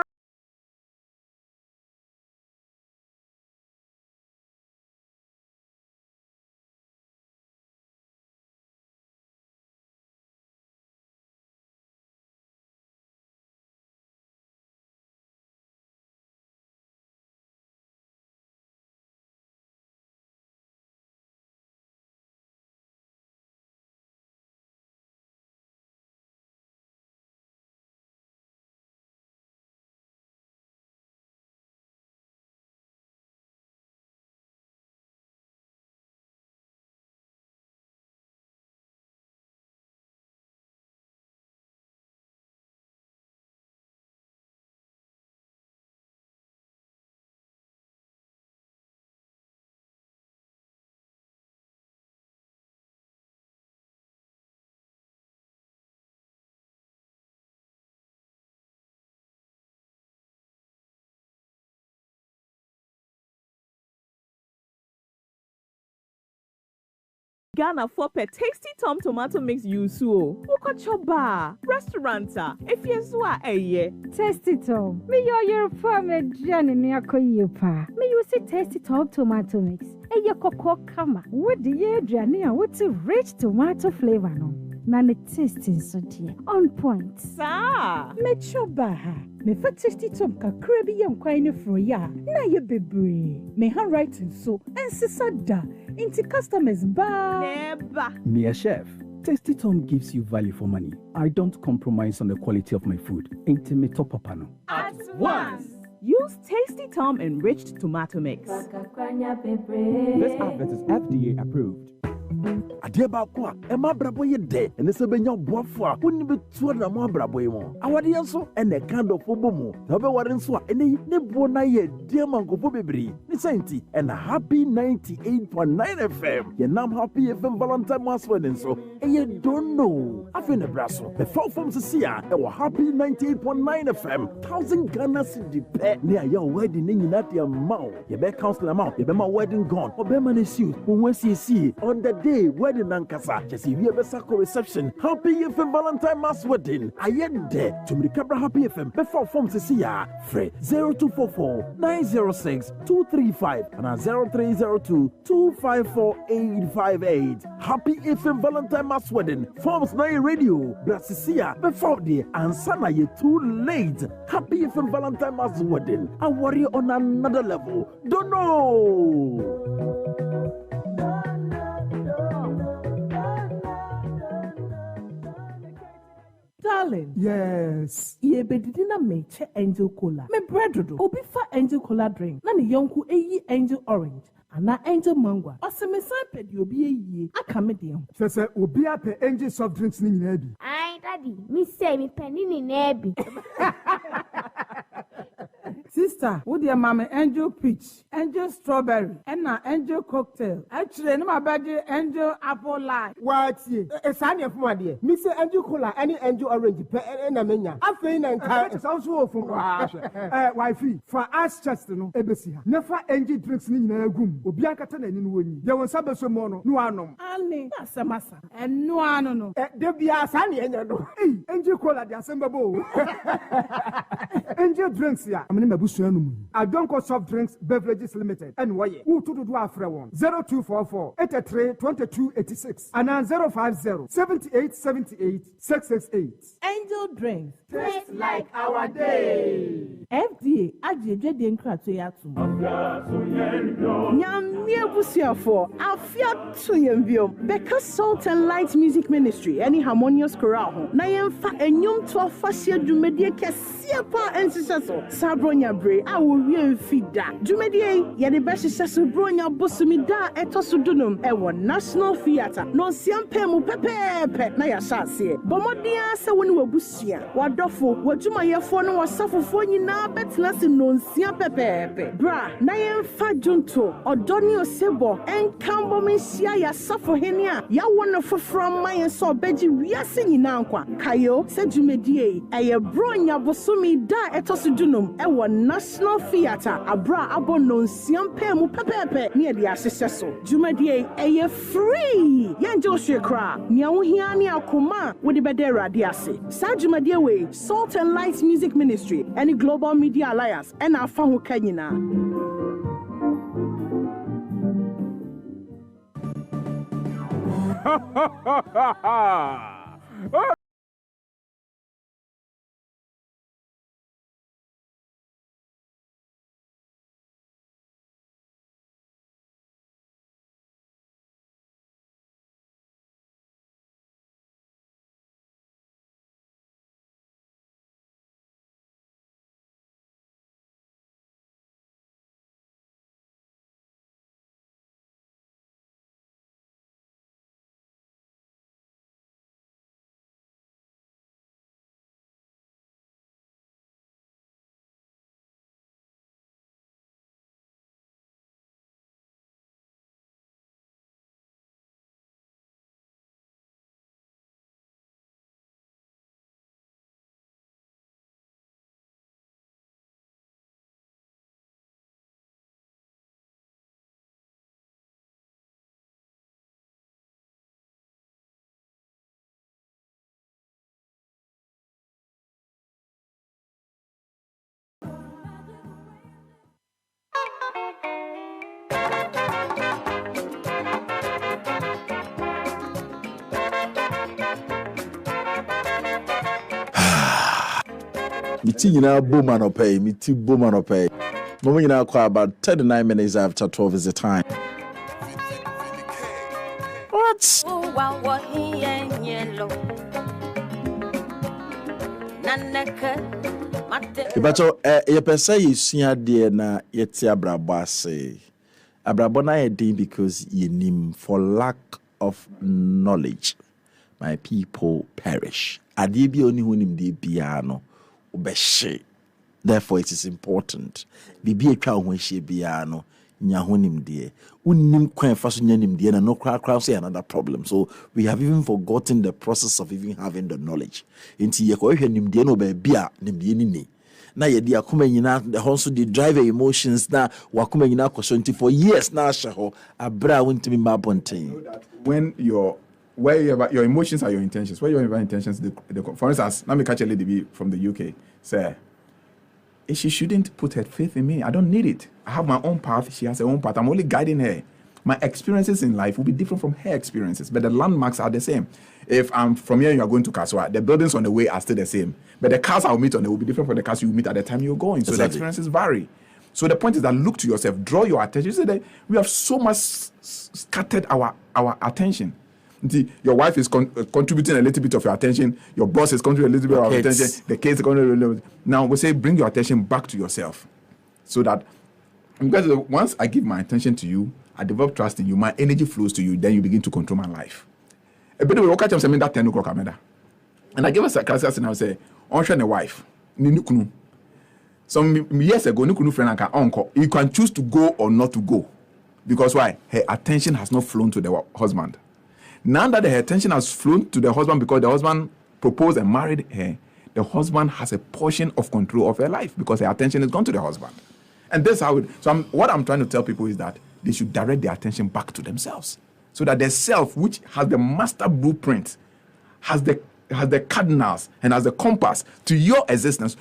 Ghana for per tasty Tom tomato mix yusu. Uko choba restauranta. If you swa Tasty Tom. Me your farmer Johnny me akoyipa. Me you see Tasty Tom tomato mix. Koko kama. What the ye Johnny what's a rich tomato flavor no. Na ne tasting so dear. On point. Sa. Me choba ha. Me fa Tasty Tom kakra bi yam kwai ne fro ya. Na ye bebre. Me handwriting so ensisa da. Inti customers ba. Neba. Me a chef. Tasty Tom gives you value for money. I don't compromise on the quality of my food. Intimate top pano. At once. Use Tasty Tom enriched tomato mix. This advert is FDA approved. adeɛ baako a ɛma abrabɔ yɛ dɛ ɛne sɛ bɛnya boafo a wonni bɛtua na mo abrabɔ yi mu awadeɛ nso ɛna ɛka dɔfo bɔ mu na wobɛware nso a ɛne yi ne boɔ no ayɛ deɛ ma nkɔfo bebree ne sɛ nti ɛna happy 98.9 FM yɛnam happy FM valentine mass wedding so ɛyɛ dono afei ne bra so bɛfa fam sisi a ɛwɔ happy 98.9 FM 1000 Ghana cedi pɛ ne ayɛ wedding ne nyinaa de ama wo yɛbɛ counselor ama wo yɛbɛma wedding gown ɔbɛma ne suit wo ho asiesie on the day wedding nankasa just if you ever sako reception happy FM valentine mass wedding ayende tumrikabra happy FM before form sisi ya free 0244 906 235 and 0302 254 858 happy FM valentine mass wedding forms na radio brasisia before the answer na you too late happy FM valentine mass wedding a warrior on another level don't know. Darling. Yes. Ye bedidi na meche Angel Cola. Me bread obi fa Angel Cola drink. Na ne yonku eyi Angel Orange. Ana Angel Mango. Ose me san pedi obi eyi. Aka me de ho. Sese obi ape Angel soft drinks ni nyina bi. Ai, daddy, me say me penny ni na bi. Sister, wo de mama Angel Peach, Angel Strawberry, and na Angel Cocktail. Actually, no mabaje Angel Apple Lime. What ye? Esa ne fun ade. Me say Angel Cola any Angel Orange pe na menya. Afei na nka it's also fun wa. Wifi, for us chest no ebesi ha. Never Angel drinks ni nyina agum. Obi ankata na ni no woni. Ye won sabeso mo no no anom. Ani, asamasa. Enu anu no. De bia sa ne enya no. Angel Cola de asembabo. Angel drinks ya. I don't call soft drinks beverages limited. And why? Who to do after one? 0244 83 22 86 and 050 78 78 668. Angel drinks. Taste like our day. FDA ajeje de nkrato ya tu. Nyamie busiafo afia to yembio because Salt and Light Music Ministry any harmonious choral ho na yemfa enyum to afasia dwumedie kese pa ensisaso sabronya bre a wo wie fida dwumedie ye de behyehyɛ so bronya bosumi da etoso dunum e wo National Theatre no siampe mu pepepe na ya hyase bomodia se woni wabusia wadofo wadwumayefo no wasafofo nyina betena se no nsia pepepe bra na yemfa junto odoni osebo enkambo mensia ya safo hene a ya wono foforo man so beji wiase nyina nkwa kayo se dwumedie eye bronya bosumi da etoso dunum e wo National Theatre abra abo no nsiampe mu pepepe ne de ahyehyɛ so dwumedie eye free yanje ohwekra nia wo hia ne akoma wo de bede rade ase sa dwumedie we Salt and Light Music Ministry and Global Media Alliance and afa ho kanyina. Miti nyina boma no pay, miti boma no pay. Momo nyina kwa about 39 minutes after 12 is the time. What? Ibacho ye pesa yesua de na yeti abrabo ase. Abrabo na ye because ye nim for lack of knowledge my people perish. Ade bi oni hu nim de bia no obehye. Therefore it is important. Bibi etwa ho hye bia no nya ho nim de. Unnim kwan fa so nya nim de na no kra say another problem. So we have even forgotten the process of even having the knowledge. Inti ye ko hwe nim de no ba bia nim de ni. Na ye di akoma nyina the also the drive emotions na wakoma nyina kwasonti for years na ahye abra wontimi ma bonten. When your emotions are your intentions. Where your intentions, for instance, let me catch a lady from the UK. Say, she shouldn't put her faith in me. I don't need it. I have my own path. She has her own path. I'm only guiding her. My experiences in life will be different from her experiences, but the landmarks are the same. If I'm from here and you're going to Kaswa, the buildings on the way are still the same, but the cars I'll meet on, they will be different from the cars you meet at the time you're going. So the experiences vary. So the point is that look to yourself, draw your attention. You say that we have so much scattered our attention. Your wife is contributing a little bit of your attention. Your boss is contributing a little bit of your attention. The kids are contributing a little bit. Now we say bring your attention back to yourself, so that because once I give my attention to you, I develop trust in you. My energy flows to you. Then you begin to control my life. A bit of a catch them that 10 o'clock and I give us a class and I say, "On a wife, ninukunu." Some years ago, nukunu friend and uncle, you can choose to go or not to go, because why? Her attention has not flown to the husband. Now that her attention has flown to the husband because the husband proposed and married her, the husband has a portion of control of her life because her attention is gone to the husband. And that's how what I'm trying to tell people is that they should direct their attention back to themselves, so that the self, which has the master blueprint, has the cardinals and has the compass to your existence.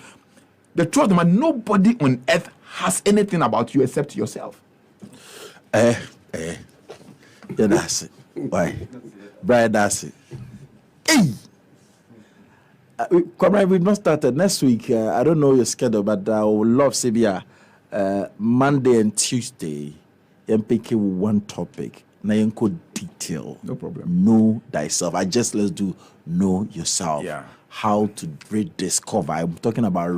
The truth is that nobody on earth has anything about you except yourself. Yeah, that's it. Why? Brian, that's it. Hey! Comrade, we've not started. Next week, I don't know your schedule, but I would love Sibia Monday and Tuesday. I'm picking one topic. Now you could detail. No problem. Know thyself. Let's do know yourself. Yeah. How to rediscover. I'm talking about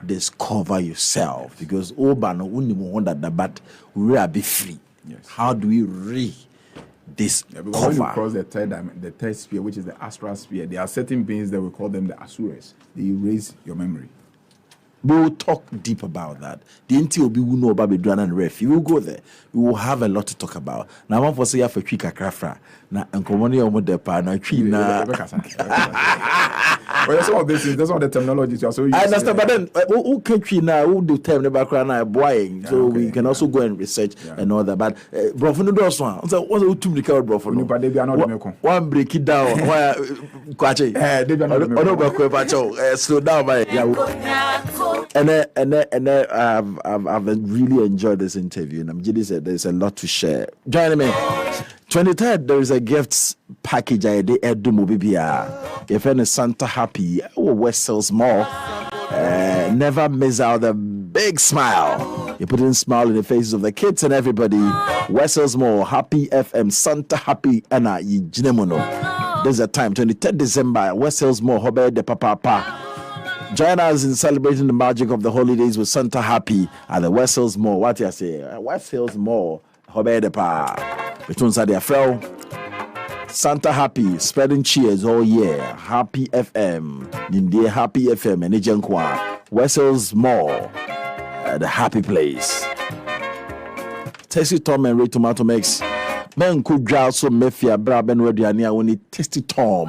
discover yourself. Because Obano only want that, but we are be free. Yes. How do we discover? When you cross the third sphere, which is the astral sphere, there are certain beings that we call them the Asuras. They erase your memory. We will talk deep about that. The NTOB will know about Bedran and Ref. You will go there. We will have a lot to talk about. Now, one for say for Chika Krafra. Now, and Commonia Modepa, now, China. Well, some of this is that's all the terminology. So I understand, but then who can now? Who do term the background now? Boying, so we can also go and research and all that. But Brofano does one. So what's the two recover Brofano? But they are not one break it down. Why? Kwache. They are not slow down, by. And I've really enjoyed this interview, and I'm really said there's a lot to share. Join me. 23rd, there is a gifts package. I did do Mobibia. Your friend is Santa Happy. West Sells Mall. Never miss out the big smile. You put in smile in the faces of the kids and everybody. West Sells Mall, Happy FM, Santa Happy, Anna Jinemono. There's a time, 23rd December, West Sells Mall, Hobe de Papa. Join us in celebrating the magic of the holidays with Santa Happy at the West Hills Mall. What you say? West Hills Mall. Hobe de Pa. Between Sadia Frel. Santa Happy, spreading cheers all year. Happy FM. Nindia Happy FM and Ejenkwa. West Hills Mall. The happy place. Tasty Tom and Ray Tomato Mix. Men could draw so mefia braben rediania when it Tasty Tom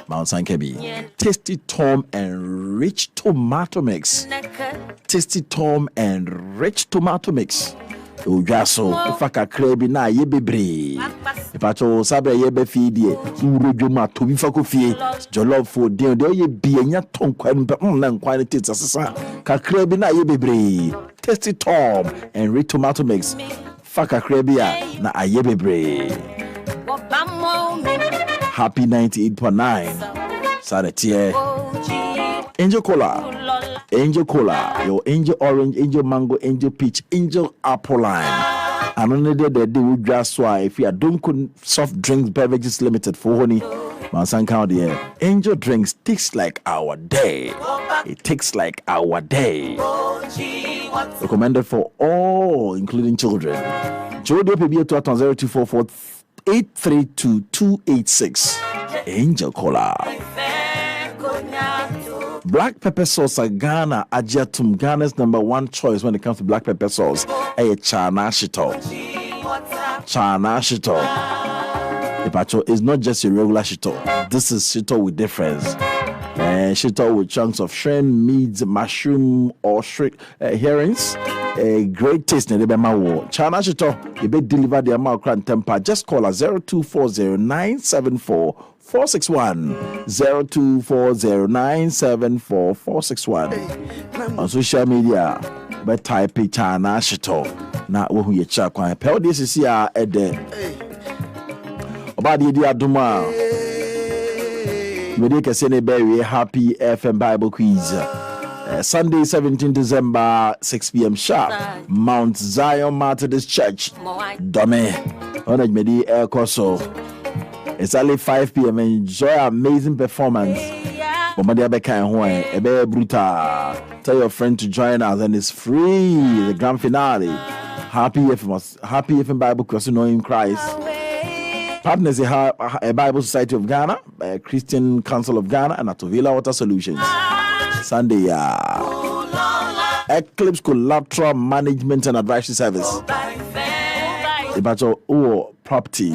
Mount Sankebi. Tasty Tom and Rich Tomato Mix. Tasty Tom and Rich Tomato Mix. Ujaso ifaka krebi na yebebre. Ipacho sabre yebe fidie. Urojuma to bifako fie. Jollof food de ye bienya tonkwa na nkwa ne tete sesa. Ka krebi na yebebre. Tasty Tom and Rich Tomato Mix. Faka Krebia na ayebebre. Happy 98.9. Sanetie. Angel Cola, your Angel Orange, Angel Mango, Angel Peach, Angel Apple Lime. And only the day we just why if you are Dunkin Soft Drinks Beverages Limited for honey, Mansan County, Angel Drinks takes like our day. It takes like our day. Recommended for all, including children. Jody PBA to 0244 832 286. Angel Cola. Black pepper sauce Ghana Ajatum, Ghana's #1 choice when it comes to black pepper sauce. Chana Shito. Chana Shito. Ipacho is not just a regular shito. This is shito with difference. Shito with chunks of shrimp, meat, mushroom, or herrings. A great taste in the Bema. Chana shito, you be delivered the amount of temper. Just call us 0240-974-461. 0240-974-461. On social media, but type Chana shito. Na wo ye cha kwan. Pe this is here at the Obadi di aduma. We dey say be Happy FM Bible quiz. Sunday 17 December 6 p.m. sharp. Mount Zion Methodist Church. Dome. Onaj medi air koso. It's only 5 p.m. Enjoy amazing performance. Omadi abeka ho ebe brutal. Tell your friend to join us and it's free. The grand finale. Happy FM Bible quiz knowing Christ. Partners a Bible Society of Ghana, Christian Council of Ghana, and Atovila Water Solutions. Sunday, Eclipse Collateral Management and Advisory Service. Ibacho property.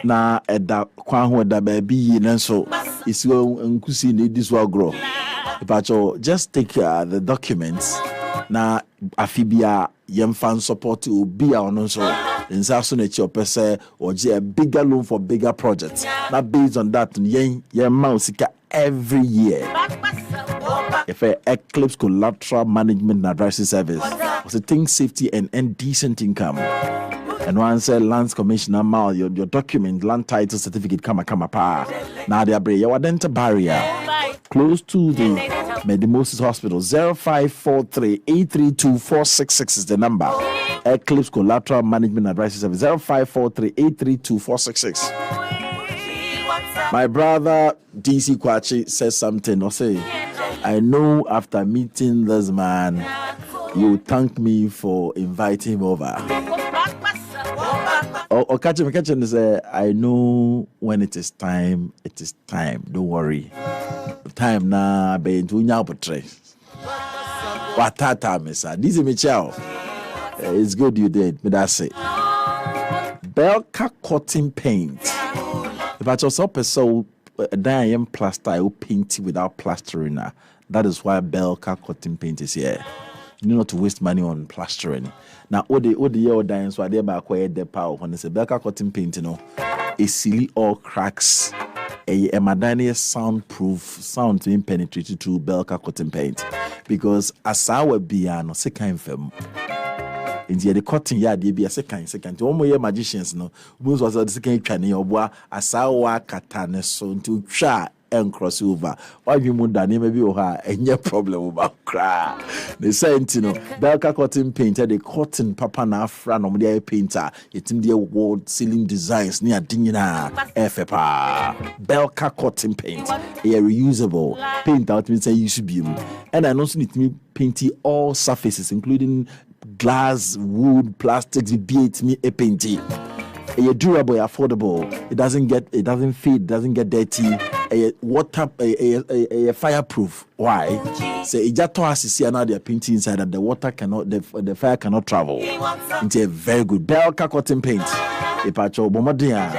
Na eda kwanho eda baby nenso isiwo nkusi ne this will grow. Ibacho just take the documents na afibia yemfan support obi a ono so nsaso na chi opese oje a bigger loan for bigger projects. Now based on that yen mausika every year. If Eclipse Collateral Management and Advisory Service was a thing safety and decent income. And once Lands Commissioner Mal, your document, land title certificate, kama pa. Now they are your dental barrier close to the Medimosis Hospital. 0543-832-466 is the number. Eclipse Collateral Management Advisory Service. 0543-832-466. My brother DC Kwachi says something. Or say, I know after meeting this man, you thank me for inviting him over. Or catch him and say, I know when it is time, don't worry. Time na be into nyapotre. Watata mesa. This is Michelle. It's good you did, but that's it. Belka cotton paint. If I just up so diam plaster, I will paint it without plastering. That is why Belka cotton paint is here. You need not to waste money on plastering. Now, all the year dying, so I did back where the power when it's a Belka cotton paint, you know, it's silly all cracks. A Madania sound to penetrate through Belka cotton paint because as our piano, second film. In the cotton yard, be a second. One more magicians, no, most was the second channel of war as our katana so to try. And cross over. Why you would that maybe you have any problem about cry? They said, you know, Belka cotton painter, the cotton papa na fran on the painter, it's in the wall ceiling designs near Dingina, FFA. Belka cotton paint, a reusable paint out means a use beam. And I also need to paint all surfaces, including glass, wood, plastics, be me a painting. A durable, affordable. It doesn't fade, it doesn't get dirty. A water, a fireproof. Why? Say it just has to see another painting inside that the water cannot, the fire cannot travel. It's a very good Belka cotton paint. A patch of Bomadia.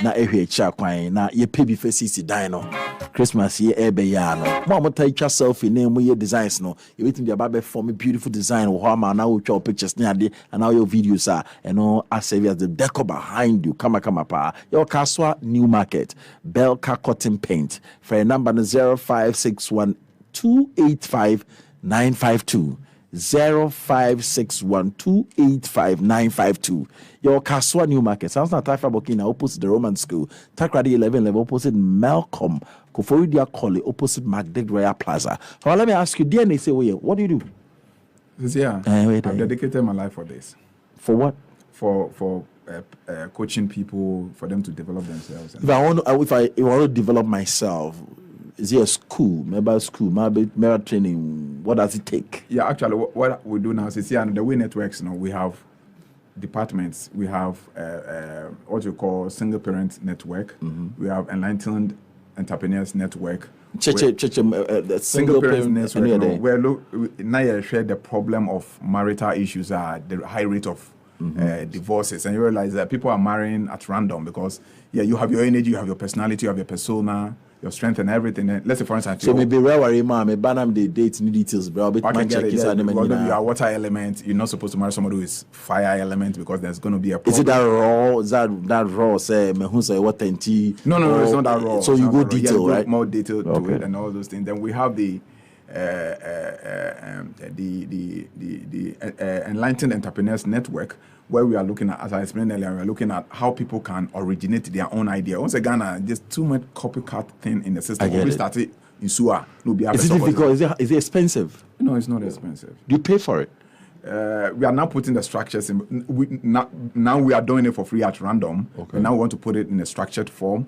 Na ehecha kwan na ye pay bi face dino Christmas ye ebeyano mo take yourself in name ye designs no you waiting the baby for me beautiful design or ma na your pictures near there and now your videos are and all as serve as the decor behind you kama pa your Kaswa New Market Belka cotton paint for a number 0561 285 952 0561-285-952. Your Kaswa New Market. Sounds like Tafa Bokina opposite the Roman School. Takradi 11 level opposite Malcolm. Koforidia Colley opposite Magdeg Royal Plaza. Now let me ask you, DNA say, what do you do? Yeah, I've dedicated my life for this. For what? For coaching people, for them to develop themselves. If I want to develop myself, is it a school, maybe training? What does it take? Yeah, actually, what we do now is the way networks. We have departments. We have what you call single parent network. We have enlightened entrepreneurs network. The single parent network. Where now you share the problem of marital issues are the high rate of divorces, and you realize that people are marrying at random because you have your energy, you have your personality, you have your persona, your strength, and everything. And let's say, for instance, so maybe where worry, ma, me banam the dates need details, bro. But you are water element. You're not supposed to marry somebody who is fire element because there's going to be a problem. Is it that raw? Is that raw? Say me who say what tea? No, it's not that raw. So you go detail, right? More detail to it and all those things. Then we have the Enlightened Entrepreneurs Network, where we are looking at, as I explained earlier, we are looking at how people can originate their own idea. Once again, just too much copycat thing in the system. We started in SUA. Is it difficult? Is it expensive? No, it's not expensive. Do you pay for it? We are now putting the structures in. Now we are doing it for free at random. Okay. Now we want to put it in a structured form.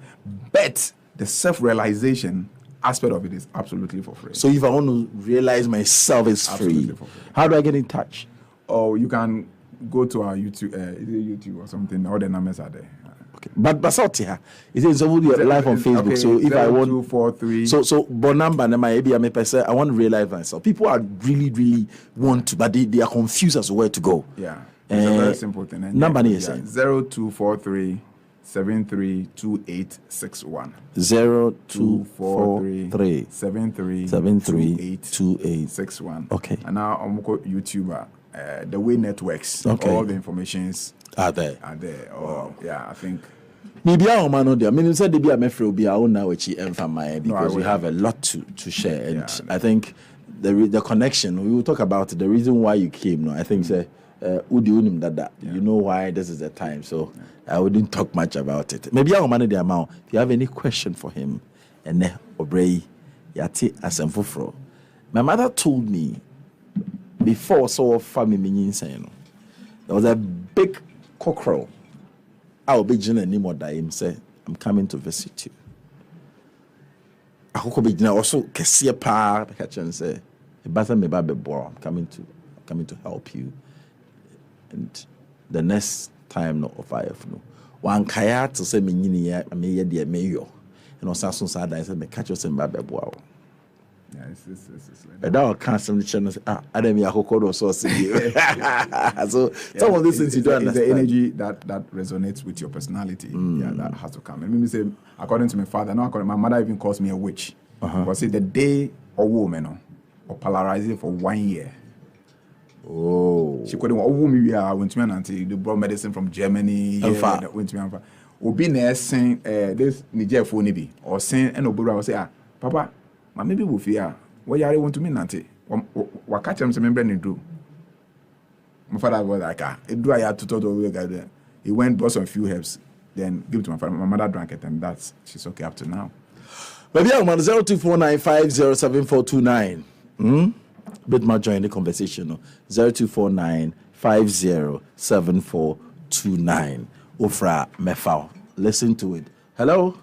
But the self-realization aspect of it is absolutely for free. So if I want to realize myself, it's free. How do I get in touch? Oh, you can go to our YouTube or something. All the numbers are there. Okay, but Basotia is it live on Facebook? Okay, so if I want 243. So Bonamba maybe I'm a person. I want to realize myself. People are really want to, but they are confused as to where to go. Yeah, it's a very simple thing. Number is 0243 732861. 0243 732861. Okay. And now I'm going to YouTuber. The way networks, all the informations are there. Yeah, I think. Maybe I know there. I mean, said be a mefro be our own now because we have a lot to share, and I think the connection. We will talk about the reason why you came. No, I think say you know why this is the time. So I wouldn't talk much about it. Maybe I know the amount. If you have any question for him, and Obrey Yati Asemfufro. My mother told me. Before so family saying there was a big cockerel. I'll be Jina Nimoda him say, I'm coming to visit you. I could be also Kessia Pa catch and say, I'm coming to help you. And the next time no of IF no. One kaya to say me I may dear mayo. And also sad I said me catch us in Babeboa. Yeah, it's like that. Can't some channel say, I don't mean or so. So some of these things you don't understand. The energy that resonates with your personality. Yeah, that has to come. Let me say, according to my father, my mother even calls me a witch. Because the day a woman or polarizing for 1 year. Oh, she couldn't woman. I went to me auntie. They brought medicine from Germany. Went to me. Obi nursing this Niger phone be or saying and Obura was say, Papa. Maybe we fear. What you want to mean, Nancy? What catch him some member do? My father was like, do I have to talk to the he went, bought some few herbs, then give it to my father. My mother drank it, and she's okay up to now. Maybe I'm on 0249507429. Bit more join the conversation. 0249507429. Ofra Mefao. Listen to it. Hello.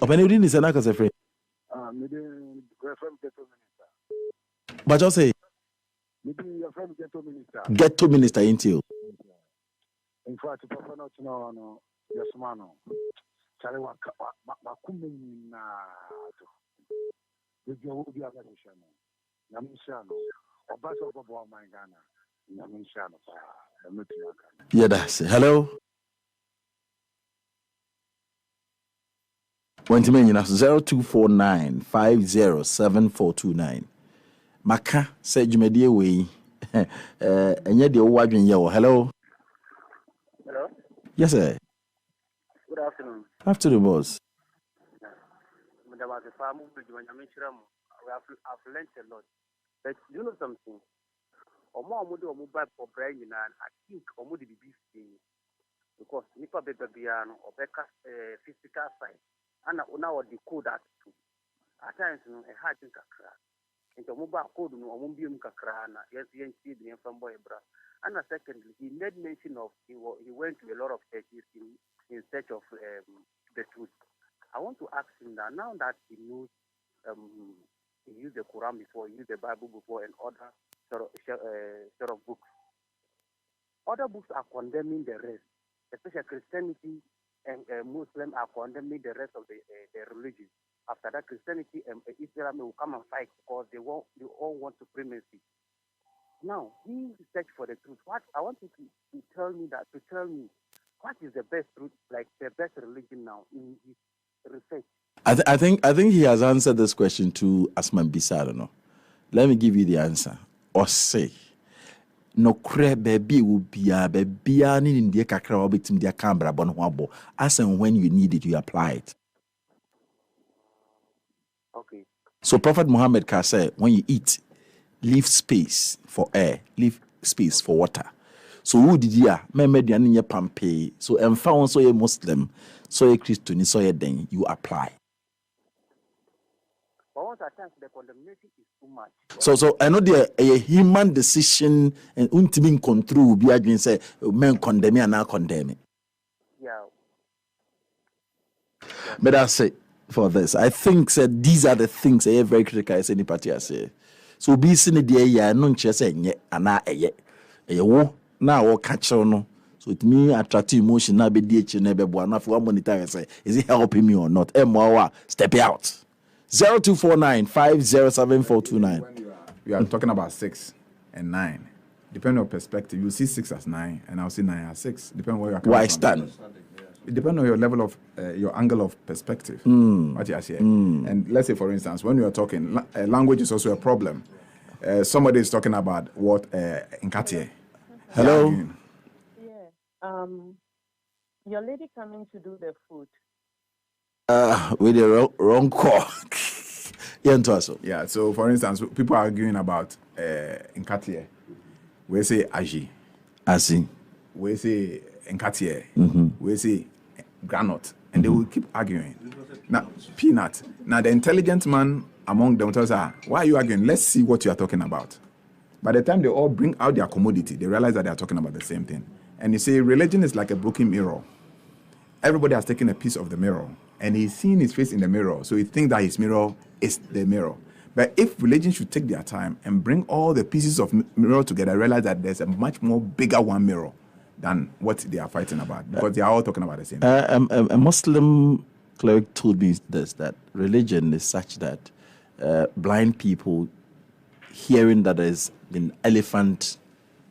Open it in the Senate as a friend. But just say, maybe your friend get to minister into. In fact, Papa not know, yes, man. Charlie, what coming now? With your be a mission. Yamishano, or Bass of my Ghana. Yamishano, yeah, that's it. Hello. When to mention 0249507429. Maka said you made the way. And yet the old hello. Hello. Yes, sir. Good afternoon. Afternoon, boss. There was a farm when I mentioned I've learned a lot. But you know something? Or more mobile for brain, and I think or would be because Nipa Bebiano or Becca physical side. And now the code that too. At times, a hard drink a crack. into mobile code no ombium kakrana yes see the boy bra. And secondly, he made mention of he went to a lot of churches in search of the truth. I want to ask him that now that he knows he used the Quran before, he used the Bible before, and other sort of books. Other books are condemning the rest, especially Christianity and Muslim are condemning the rest of the religion. After that, Christianity and Islam will come and fight because they all want supremacy. Now, he searched for the truth. What I want you to tell me what is the best truth, like the best religion now in his research. I think he has answered this question to Asman Bisa. I don't know. Let me give you the answer. Or say, no kre baby will be a baby in the kakra bit in the camera bonwabo. As and when you need it, you apply it. Okay. So Prophet Muhammad can say, when you eat, leave space for air, leave space for water. So who did ya? Median your pampe. So and found so a Muslim, so a Christian, so a then you apply. But at times the condemnation is too much. So I know there a human decision and ultimate control be against say men condemn and now condemn it. Yeah. But that's it for this. I think that these are the things I very critical as any party I say. So be seen the ya no nche say nye ana eye. Wo na wo catch no. So it mean attractive emotion na be die chi na be bo na for monitor say is it helping me or not? Step out. 0249507429. We are talking about 6 and 9. Depending on perspective, you see 6 as 9, and I'll see 9 as 6. Depending on where you're coming Why from. stand? It depends on your level of, your angle of perspective. What you are saying. And let's say, for instance, when you are talking, language is also a problem. Somebody is talking about what Nkatie. Hello. Your lady coming to do the food. With the wrong call. Yeah, so for instance, people are arguing about Nkatie. We say Aji. Asi. We say Nkatie. We say Granite. And they will keep arguing. Now, peanut. Now, the intelligent man among them tells her, why are you arguing? Let's see what you are talking about. By the time they all bring out their commodity, they realize that they are talking about the same thing. And you say, religion is like a broken mirror. Everybody has taken a piece of the mirror, and he's seeing his face in the mirror, so he thinks that his mirror is the mirror. But if religion should take their time and bring all the pieces of mirror together, realize that there's a much more bigger one mirror than what they are fighting about, because they are all talking about the same thing. A Muslim cleric told me this, that religion is such that blind people hearing that there's an elephant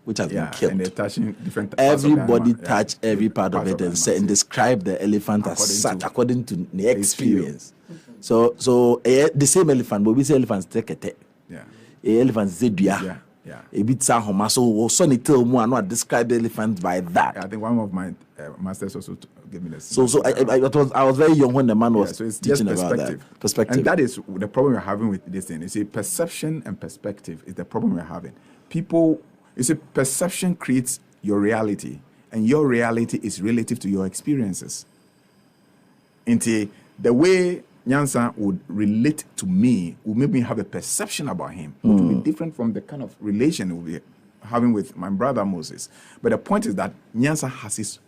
which has been killed. And they're touching different parts Everybody of the touch every part of it and say and describe the elephant as such according to the experience. So the same elephant, but we say elephants take a elephants zeduya. A bit sahoma. So son it tell me not describe the elephant by that. I think one of my masters also gave me this. So I was very young when the man was so it's teaching just about that. Perspective. And that is the problem we're having with this thing. You see, perception and perspective is the problem we're having. People, you see, perception creates your reality, and your reality is relative to your experiences. Into the way Nyansa would relate to me will make me have a perception about him, which will be different from the kind of relation we'll be having with my brother Moses. But the point is that Nyansa has his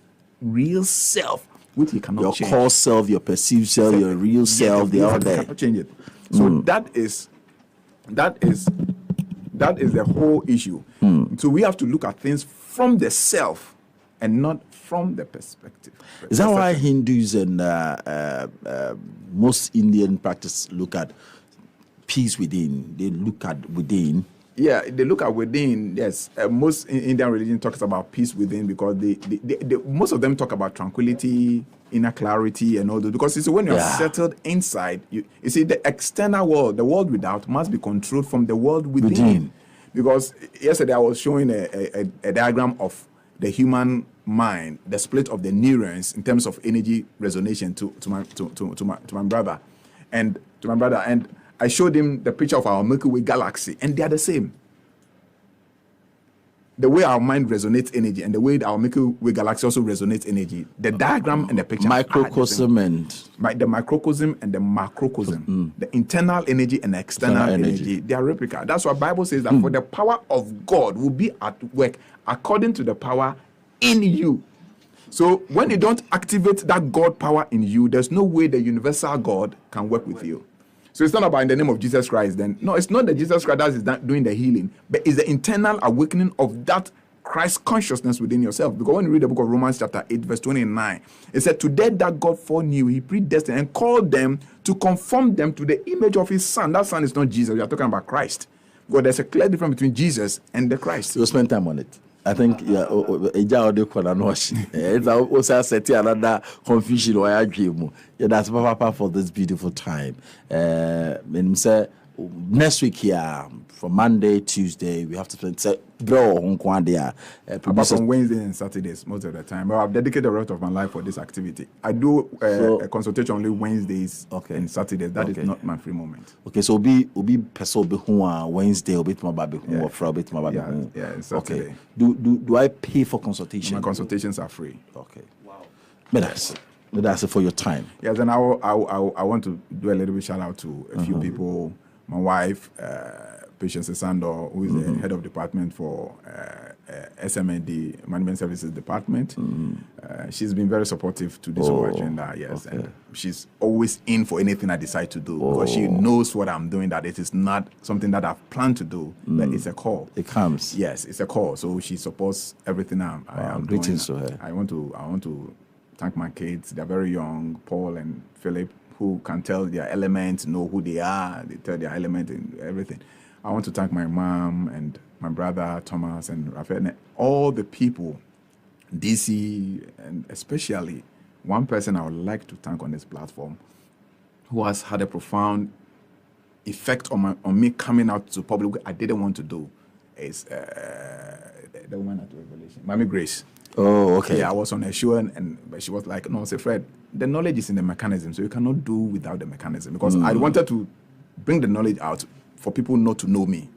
real self, which he cannot change. Your core self, your perceived self, your real self, they are there. Cannot change it. So that is the whole issue. So we have to look at things from the self and not from the perspective. Is that why Hindus and most Indian practice look at peace within? They look at within. Yeah, they look at within. Yes, most Indian religion talks about peace within because they most of them talk about tranquility, inner clarity, and all that. Because you see, when you're settled inside, you see the external world, the world without, must be controlled from the world within. Because yesterday I was showing a diagram of the human mind, the split of the neurons in terms of energy resonation to my brother, and I showed him the picture of our Milky Way galaxy, and they are the same. the way our mind resonates energy and the way our Milky Way galaxy also resonates energy, the diagram and the picture. Microcosm the microcosm and the macrocosm, the internal energy and the external energy, they are replica. That's why Bible says that for the power of God will be at work according to the power in you. So when you don't activate that God power in you, there's no way the universal God can work with you. So it's not about in the name of Jesus Christ then. No, it's not that Jesus Christ that is doing the healing, but it's the internal awakening of that Christ consciousness within yourself. Because when you read the book of Romans chapter 8 verse 29, it said, to them that God foreknew, he predestined and called them to conform them to the image of his son. That son is not Jesus. We are talking about Christ. Because there's a clear difference between Jesus and the Christ. You'll spend time on it. I think it's also setting another confusion or I dream. Yeah, that's Papa for this beautiful time. Next week here, from Monday, Tuesday, we have to spend apart from Wednesday and Saturdays most of the time. But I've dedicated the rest of my life for this activity. I do a consultation only Wednesdays and Saturdays. That is not my free moment. Okay, so be person be Wednesday or bit my baby or Friday bit my baby. Yeah, Saturday. Okay. Do I pay for consultation? My consultations are free. Okay. Wow. But that's it for your time. Yes, and I want to do a little bit shout out to a few people. My wife, Patience Sando, who is the head of department for SMND, Management Services Department. She's been very supportive to this whole agenda, yes. Okay. And she's always in for anything I decide to do because she knows what I'm doing, that it is not something that I've planned to do, but it's a call. It comes. Yes, it's a call. So she supports everything I am doing. Greetings to her. I want to thank my kids. They're very young, Paul and Philip, who can tell their elements, know who they are, they tell their element and everything. I want to thank my mom and my brother, Thomas and Raphael, and all the people, DC, and especially one person I would like to thank on this platform who has had a profound effect on me coming out to public. I didn't want to do is the woman at Revelation, Mommy Grace. Oh, okay. Yeah, I was on a show but she was like, no, say, Fred, the knowledge is in the mechanism, so you cannot do without the mechanism. Because I wanted to bring the knowledge out for people not to know me.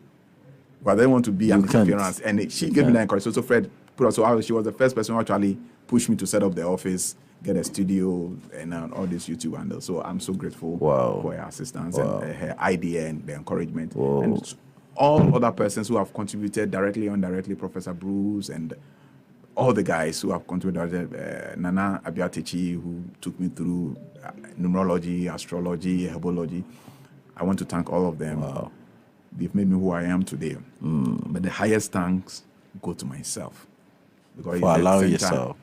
But they want to be an interference. And she gave me the encouragement. So Fred put us out. She was the first person who actually pushed me to set up the office, get a studio, and all this YouTube handle. So I'm so grateful for her assistance and her idea and the encouragement. And all other persons who have contributed directly or indirectly, Professor Bruce and all the guys who have contributed, Nana Abiatechi, who took me through numerology, astrology, herbology. I want to thank all of them. They've made me who I am today. But the highest thanks go to myself. Because for allowing yourself.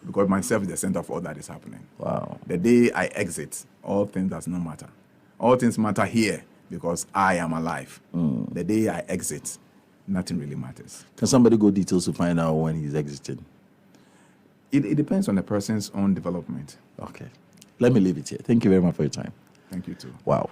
Because myself is the center of all that is happening. Wow. The day I exit, all things does not matter. All things matter here because I am alive. The day I exit, nothing really matters. Can somebody go details to find out when he's exiting? It depends on the person's own development. Okay. Let me leave it here. Thank you very much for your time. Thank you too. Wow.